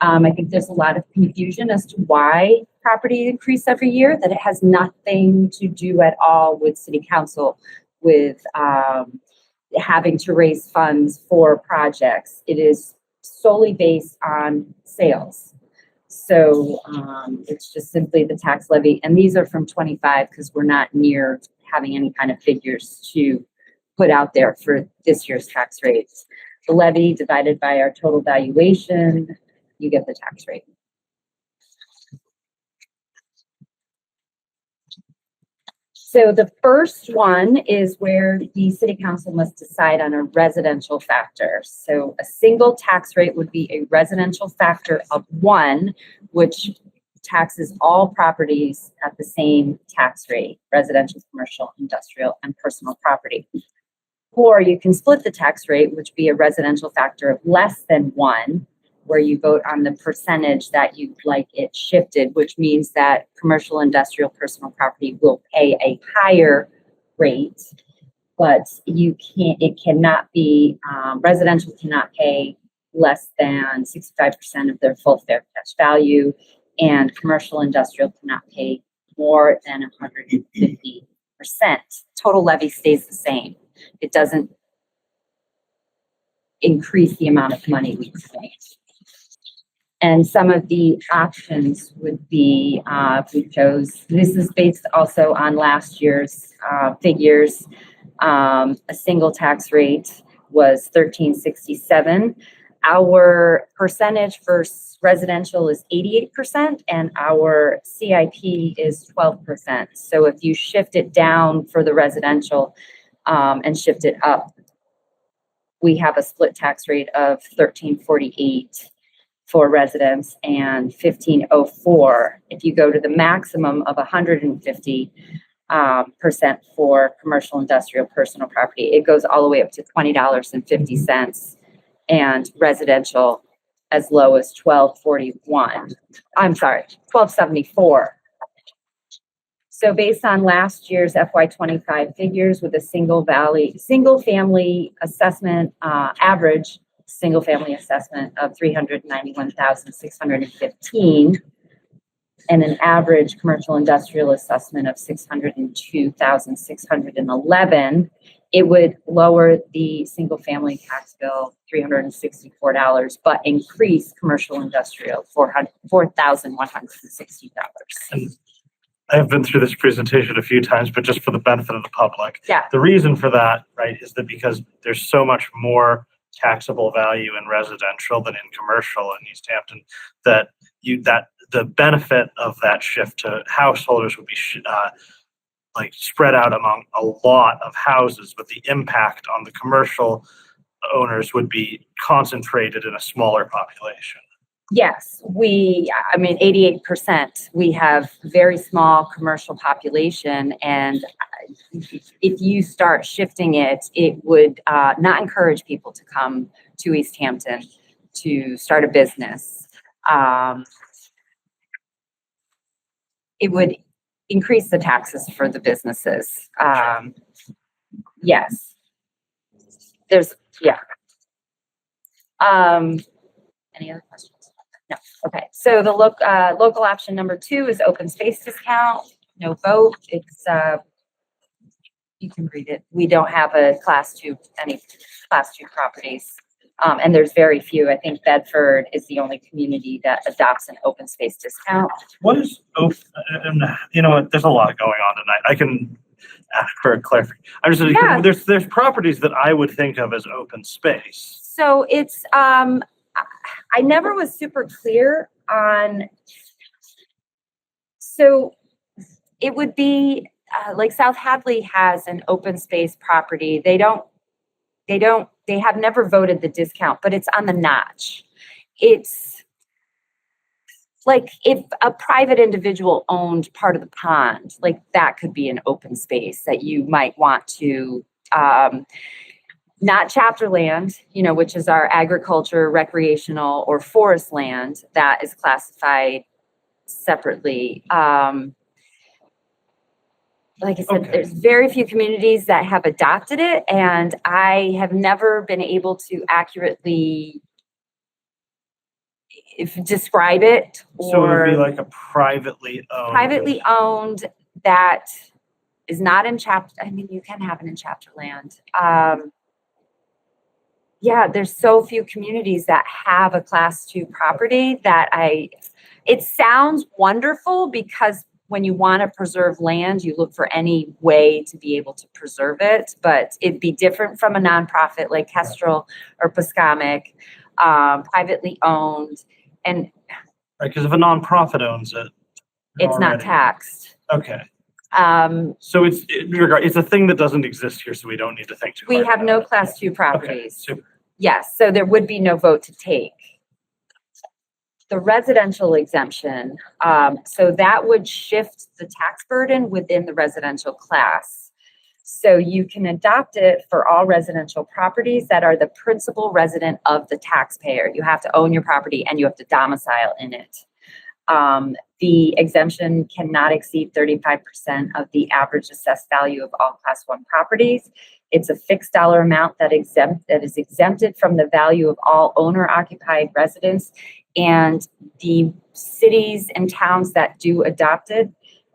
I think there's a lot of confusion as to why property increase every year, that it has nothing to do at all with city council, with having to raise funds for projects. It is solely based on sales. So it's just simply the tax levy. And these are from 25 because we're not near having any kind of figures to put out there for this year's tax rates. The levy divided by our total valuation, you get the tax rate. So the first one is where the city council must decide on a residential factor. So a single tax rate would be a residential factor of 1, which taxes all properties at the same tax rate: residential, commercial, industrial, and personal property. Or you can split the tax rate, which would be a residential factor of less than 1, where you vote on the percentage that you'd like it shifted, which means that commercial, industrial, personal property will pay a higher rate, but it cannot be, residential cannot pay less than 65% of their full fair catch value, and commercial industrial cannot pay more than 150%. Total levy stays the same. It doesn't increase the amount of money we pay. And some of the options would be, we chose, this is based also on last year's figures. A single tax rate was 1367. Our percentage for residential is 88%, and our CIP is 12%. So if you shift it down for the residential and shift it up, we have a split tax rate of 1348 for residents and 1504 if you go to the maximum of 150% for commercial, industrial, personal property. It goes all the way up to $20.50, and residential as low as $12.74. So based on last year's FY25 figures with a single family assessment, average single family assessment of $391,615, and an average commercial industrial assessment of $602,611, it would lower the single family tax bill $364, but increase commercial industrial $4,160. I have been through this presentation a few times, but just for the benefit of the public. Yeah. The reason for that, right, is that because there's so much more taxable value in residential than in commercial in Easthampton, that the benefit of that shift to householders would be like spread out among a lot of houses, but the impact on the commercial owners would be concentrated in a smaller population. Yes, 88%. We have very small commercial population, and if you start shifting it, it would not encourage people to come to Easthampton to start a business. It would increase the taxes for the businesses. Yes. Any other questions? No. Okay. So the local option number 2 is open space discount. No vote. It's you can read it. We don't have any class 2 properties. And there's very few. I think Bedford is the only community that adopts an open space discount. What is open? You know, there's a lot going on tonight. I can ask for a clarification. I'm just there's properties that I would think of as open space. So it's I never was super clear on. So it would be like South Hadley has an open space property. They have never voted the discount, but it's on the notch. It's like if a private individual owned part of the pond, like that could be an open space that you might want to, not chapter land, you know, which is our agriculture, recreational, or forest land that is classified separately. Like I said, Okay. there's very few communities that have adopted it, and I have never been able to accurately describe it So it would be or like a privately owned that is not in chapter. I mean, you can have it in chapter land. Yeah, there's so few communities that have a class 2 property that it sounds wonderful because when you want to preserve land, you look for any way to be able to preserve it, but it'd be different from a nonprofit like Kestrel or Pascomic, privately owned, and right? Because if a nonprofit owns it, it's not already- taxed. Okay, Um, so it's a thing that doesn't exist here, so we don't need to think too we hard have about no it. class 2 Okay, properties. super. Yes, so there would be no vote to take. The residential exemption, so that would shift the tax burden within the residential class. So you can adopt it for all residential properties that are the principal resident of the taxpayer. You have to own your property and you have to domicile in it. The exemption cannot exceed 35% of the average assessed value of all class 1 properties. It's a fixed dollar amount that is exempted from the value of all owner occupied residents. And the cities and towns that do adopt it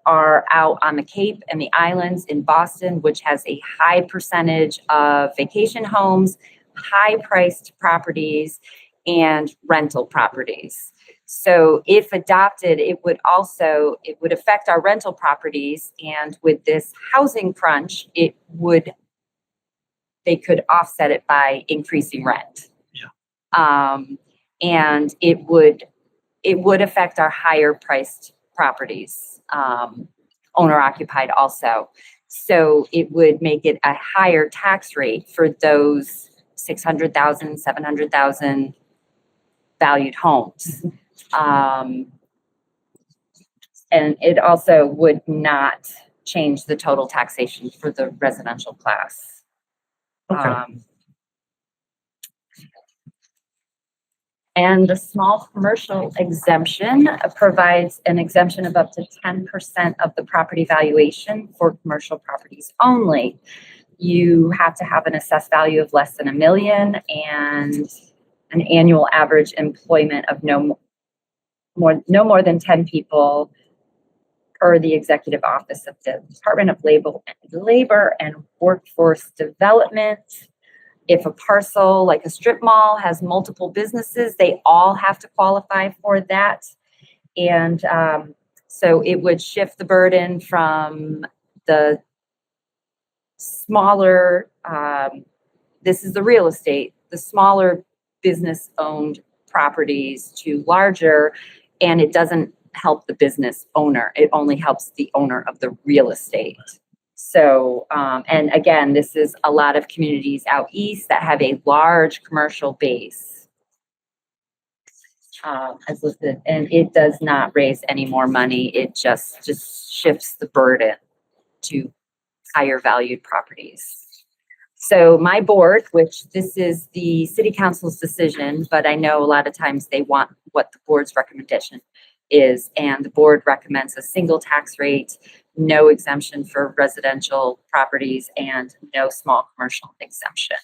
are out on the Cape and the islands in Boston, which has a high percentage of vacation homes, high priced properties, and rental properties. So if adopted, it would affect our rental properties. And with this housing crunch, they could offset it by increasing rent. Yeah. And it would affect our higher priced properties, owner occupied also. So it would make it a higher tax rate for those 600,000, 700,000 valued homes. And it also would not change the total taxation for the residential class. Okay. And the small commercial exemption provides an exemption of up to 10% of the property valuation for commercial properties only. You have to have an assessed value of less than $1 million and an annual average employment of no more than 10 people per the executive office of the Department of Labor and Workforce Development. If a parcel like a strip mall has multiple businesses, they all have to qualify for that. And so it would shift the burden from the smaller, this is the real estate, the smaller business owned properties to larger, and it doesn't help the business owner. It only helps the owner of the real estate. So, and again, this is a lot of communities out east that have a large commercial base. As listed, and it does not raise any more money. It just shifts the burden to higher valued properties. So my board, which this is the city council's decision, but I know a lot of times they want what the board's recommendation is, and the board recommends a single tax rate, no exemption for residential properties, and no small commercial exemption.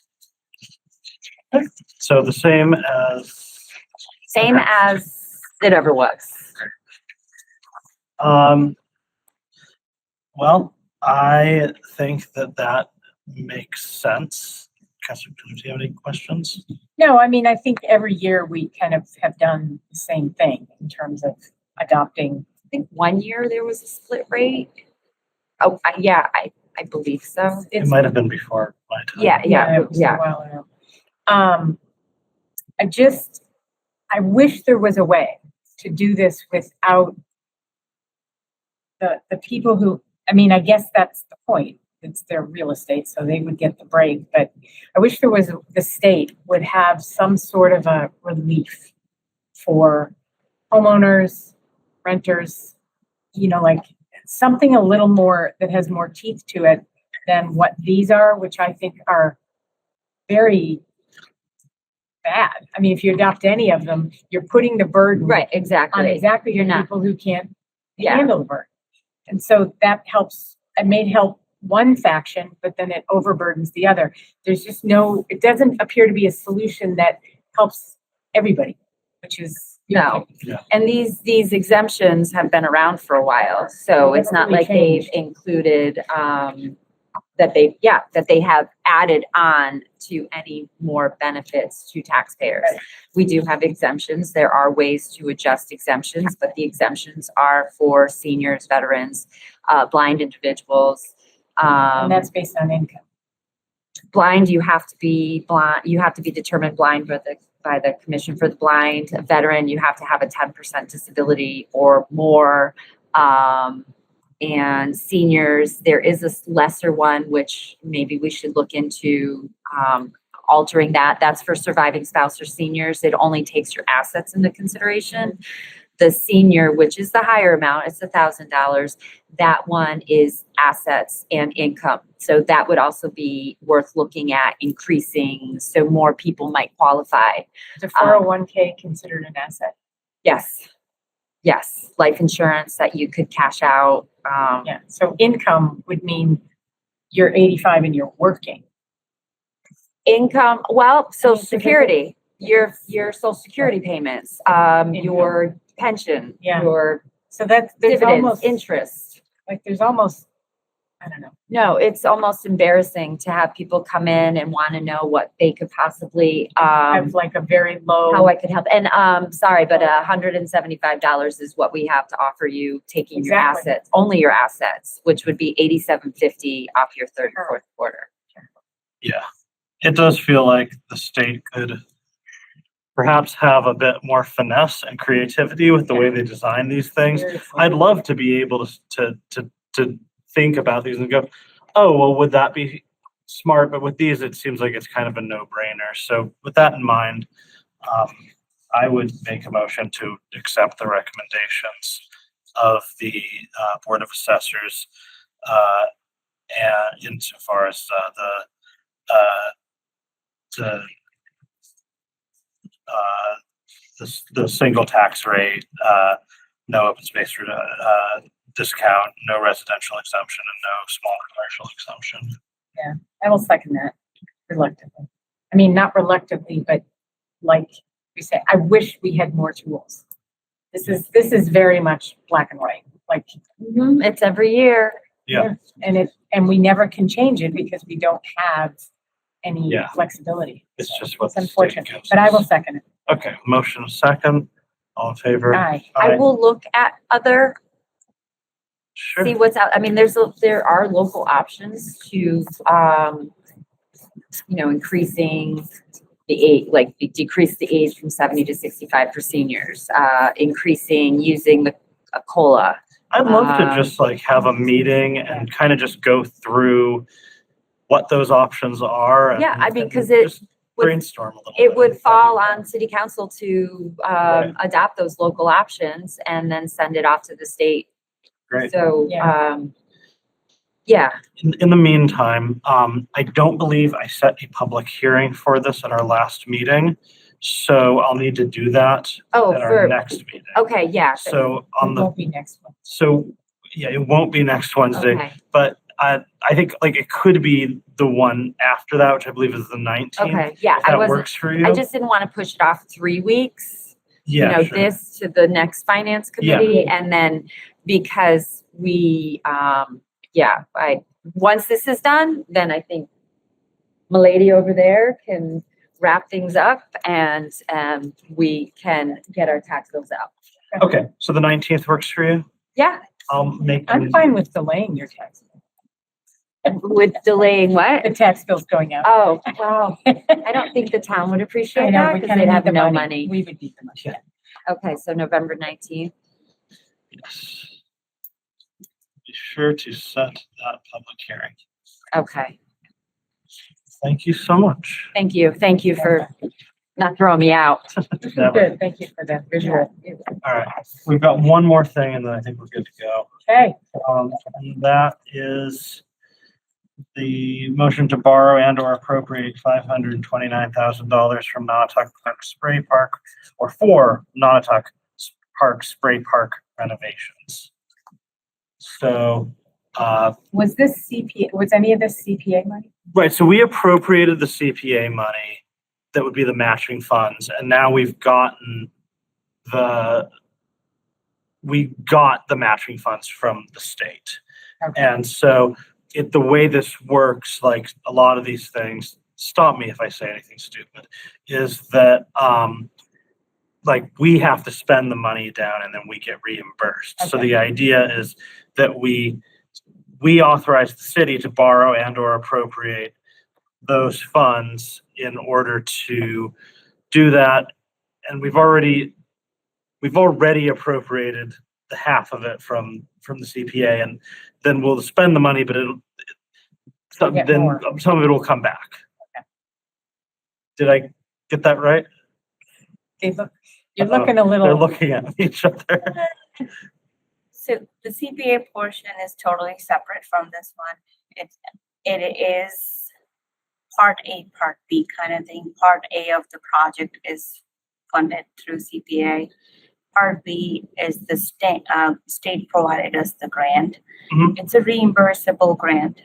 So the same as It ever was. Well, I think that makes sense. Counselor, do you have any questions? No, I mean, I think every year we kind of have done the same thing in terms of adopting. I think one year there was a split rate. Oh, yeah, I believe so. It might have been before my time. It was a while ago. I wish there was a way to do this without the people who, I mean, I guess that's the point. It's their real estate, so they would get the break. But I wish there was, the state would have some sort of a relief for homeowners renters, like something a little more that has more teeth to it than what these are, which I think are very bad. I mean, if you adopt any of them, you're putting the burden Right, on exactly. exactly You're the not, people who can't Yeah. handle the burden. And so that helps, it may help one faction, but then it overburdens the other. There's just it doesn't appear to be a solution that helps everybody, which is. no. Yeah. And these exemptions have been around for a while, so They it's haven't not really like they've changed. included, that they have added on to any more benefits to taxpayers. Right. We do have exemptions. There are ways to adjust exemptions, but the exemptions are for seniors, veterans, blind individuals. And that's based on income. Blind, you have to be determined blind by the Commission for the Blind. A veteran, you have to have a 10% disability or more. And seniors, there is a lesser one, which maybe we should look into altering that. That's for surviving spouse or seniors. It only takes your assets into consideration. The senior, which is the higher amount, it's $1,000. That one is assets and income. So that would also be worth looking at increasing, so more people might qualify. Is a 401k considered an asset? Yes. Yes, life insurance that you could cash out. Yeah, so income would mean you're 85 and you're working. Income, well, Social because Security, your Social Security payments, your pension, Yeah. your So there's dividends, almost, interest. like, there's almost, I don't know. No, it's almost embarrassing to have people come in and want to know what they could possibly, Have like a very low. how I could help. And, sorry, but $175 is what we have to offer you, taking your Exactly. assets, only your assets, which would be $87.50 off your third and fourth quarter. Yeah, it does feel like the state could perhaps have a bit more finesse and creativity with the way they design these things. Seriously. I'd love to be able to think about these and go, oh, well, would that be smart? But with these, it seems like it's kind of a no-brainer. So with that in mind, I would make a motion to accept the recommendations of the Board of Assessors and insofar as the single tax rate, no open space discount, no residential exemption, and no small commercial exemption. Yeah, I will second that reluctantly. I mean, not reluctantly, but like we say, I wish we had more tools. This is very much black and white, like, It's every year. Yeah. and we never can change it because we don't have any Yeah. flexibility. It's So just what it's the state unfortunate, gives but I will us. second it. Okay, motion second. All in favor? Aye. I will look at other, Sure. see what's out. I mean, there are local options to, increasing the age, like decrease the age from 70 to 65 for seniors, increasing using a COLA. I'd love to just like have a meeting and kind of just go through what those options are. Yeah, I mean, and 'cause it just would- brainstorm a little It bit. would fall on city council to Right. adopt those local options and then send it off to the state. Great. So, Yeah. yeah, In the meantime, I don't believe I set a public hearing for this at our last meeting. So I'll need to do that oh, at our for, next meeting. okay, yeah. So on It the, won't be next one. so yeah, it won't be next Wednesday, Okay, but I think like it could be the one after that, which I believe is the 19th. okay, yeah, If I that wasn't, works for you. I just didn't want to push it off 3 weeks. Yeah, sure. This to the next finance Yeah. committee, and then because we, once this is done, then I think Milady over there can wrap things up and, we can get our tax bills out. Okay, so the 19th works for you? Yeah, I'll make. I'm fine with delaying your tax. with delaying what? The tax bill's going out. Oh, well, I don't think the town would I appreciate know, that we because kind they'd of have need the no money. money. We would need the money. Yeah. Okay, so November 19th. Yes. Be sure to set that public hearing. Okay, Thank you so much. thank you. Thank you for Not throw me out. Never. Good, thank you for that visual. All right, we've got one more thing and then I think we're good to go. Okay, And that is the motion to borrow and or appropriate $529,000 from Nonotuck Park Spray Park or for Nonotuck Park Spray Park renovations. So, was this CPA, was any of this CPA money? right, so we appropriated the CPA money that would be the matching funds, and now we got the matching funds from the state. Okay. And so the way this works, like a lot of these things, stop me if I say anything stupid, is that like we have to spend the money down and then we get reimbursed. So Okay. the idea is that we authorize the city to borrow and or appropriate those funds in order to do that. And we've already appropriated the half of it from the CPA, and then we'll spend the money, but some get of it will come back. Okay. Did I get that right? You're looking a They're little, looking at each other. So the CPA portion is totally separate from this one. It is part A, part B kind of thing. Part A of the project is funded through CPA. Part B is the state provided us the grant. Mhm. It's a reimbursable grant.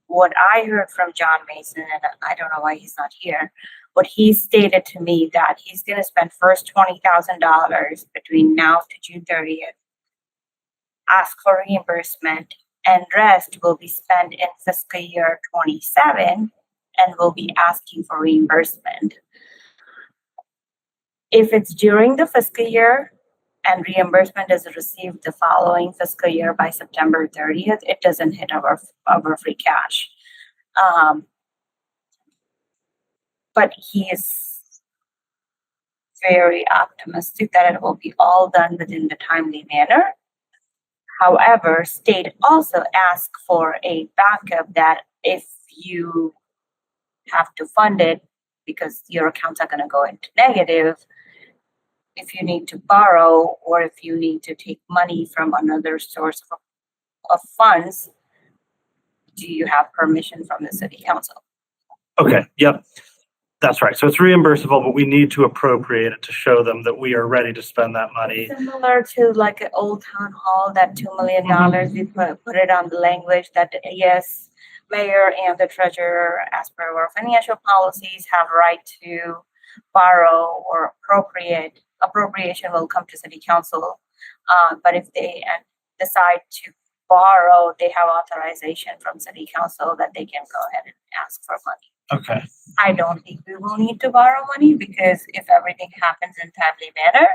What I heard from John Mason, and I don't know why he's not here, what he stated to me that he's going to spend first $20,000 between now to June 30th, ask for reimbursement, and rest will be spent in fiscal year 27 and will be asking for reimbursement. If it's during the fiscal year and reimbursement is received the following fiscal year by September 30th, it doesn't hit our free cash. But he is very optimistic that it will be all done within the timely manner. However, state also asked for a backup that if you have to fund it because your accounts are going to go into negative, if you need to borrow or if you need to take money from another source of funds, do you have permission from the city council? Okay, yep. That's right. So it's reimbursable, but we need to appropriate it to show them that we are ready to spend that money. Similar to like an old town hall, that $2 million, we put it on the language that yes, mayor and the treasurer, as per our financial policies, have right to borrow or appropriation will come to city council. But if they decide to borrow, they have authorization from city council that they can go ahead and ask for money. Okay. I don't think we will need to borrow money because if everything happens in timely manner,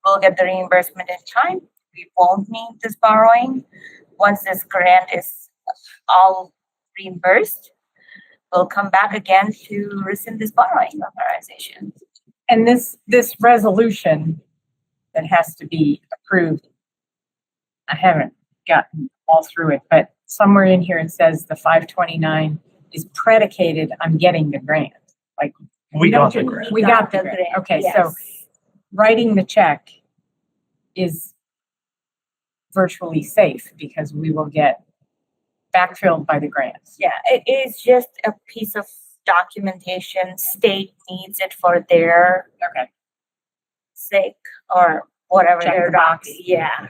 we'll get the reimbursement in time. We won't need this borrowing. Once this grant is all reimbursed, we'll come back again to rescind this borrowing authorization. and this resolution that has to be approved, I haven't gotten all through it, but somewhere in here it says the 529 is predicated on getting the grant. Like We got the grant. we got the grant. Okay, so writing the check is virtually safe because we will get backfilled by the grants. Yeah, it is just a piece of documentation. State needs it for their Okay. sake or whatever Check their the box. docs. Yeah.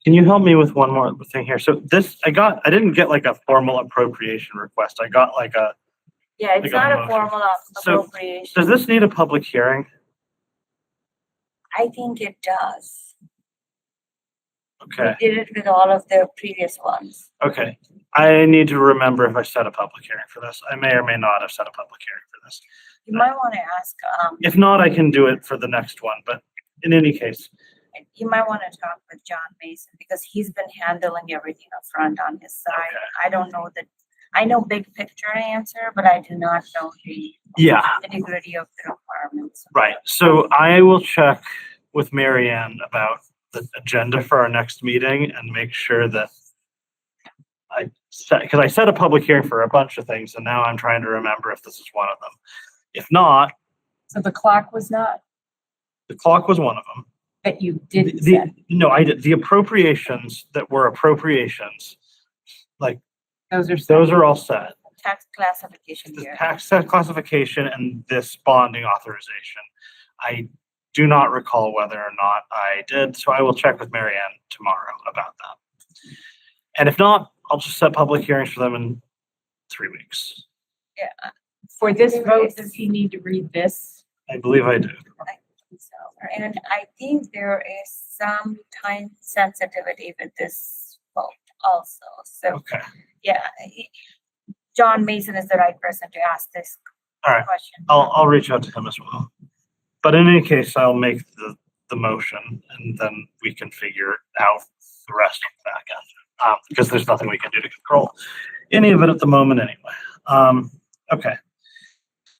Can you help me with one more thing here? So I didn't get like a formal appropriation request. I got like Yeah, it's Like a not a motion. formal So, appropriation. does this need a public hearing? I think it does. Okay, We did it with all of the previous ones. okay. I need to remember if I set a public hearing for this. I may or may not have set a public hearing for this. You might want to ask, If not, I can do it for the next one, but in any case, you might want to talk with John Mason because he's been handling everything up front on his side. Okay. I don't know I know big picture answer, but I do not know the yeah, nitty-gritty of the requirements. right. So I will check with Mary Ann about the agenda for our next meeting and make sure that because I set a public hearing for a bunch of things and now I'm trying to remember if this is one of them. If not, So the clock was not, The clock was one of them. that you didn't The, set. no, I did, the appropriations that were appropriations, like, Those are. those are all set. Tax classification The here. tax set classification and this bonding authorization. I do not recall whether or not I did, so I will check with Mary Ann tomorrow about that. And if not, I'll just set public hearings for them in 3 weeks. Yeah, For this vote, does he need to read this? I believe I do. I think so. And I think there is some time sensitivity with this vote also. So, Okay. yeah, John Mason is the right person to ask this All right. question. I'll reach out to him as well. But in any case, I'll make the motion and then we can figure out the rest of the back end. Because there's nothing we can do to control any of it at the moment anyway. Okay.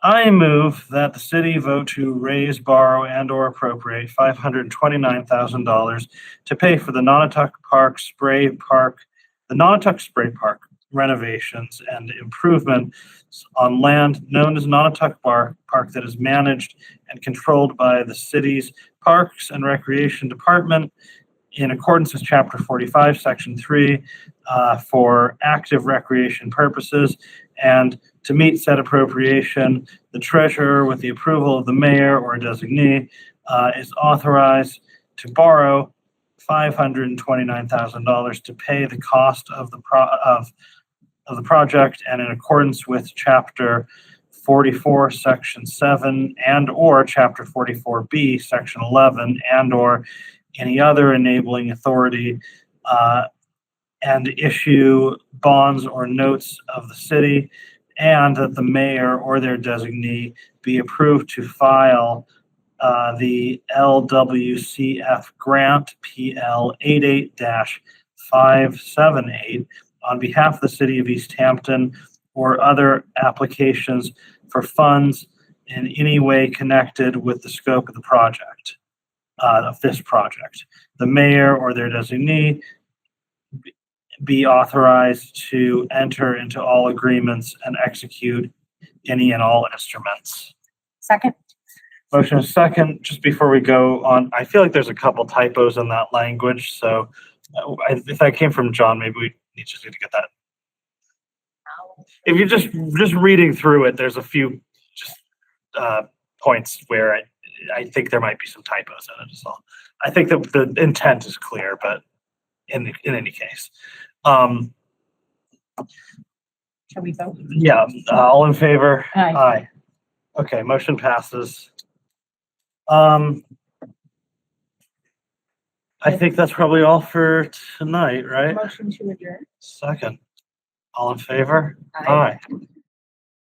I move that the city vote to raise, borrow, and or appropriate $529,000 to pay for the Nonotuck Spray Park renovations and improvements on land known as Nonotuck Park that is managed and controlled by the city's Parks and Recreation Department in accordance with Chapter 45, Section 3, for active recreation purposes. And to meet said appropriation, the treasurer, with the approval of the mayor or designee, is authorized to borrow $529,000 to pay the cost of the project, and in accordance with Chapter 44, Section 7, and or Chapter 44B, Section 11, and or any other enabling authority, and issue bonds or notes of the city, and that the mayor or their designee be approved to file the LWCF grant PL 88-578 on behalf of the city of Easthampton or other applications for funds in any way connected with the scope of the project, of this project. The mayor or their designee be authorized to enter into all agreements and execute any and all instruments. Second. Motion is second. Just before we go on, I feel like there's a couple typos in that language, so if that came from John, maybe we need to get that. If you're just reading through it, there's a few just points where I think there might be some typos in it as well. I think that the intent is clear, but in any case. Shall we vote? Yeah, all in favor? Aye. Aye. Okay, motion passes. I think that's probably all for tonight, right? Motion to adjourn. Second. All in favor? Aye.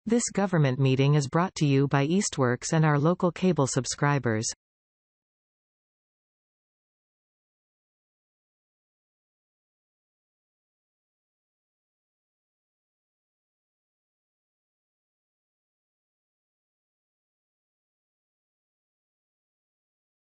This government meeting is brought to you by Eastworks and our local cable subscribers.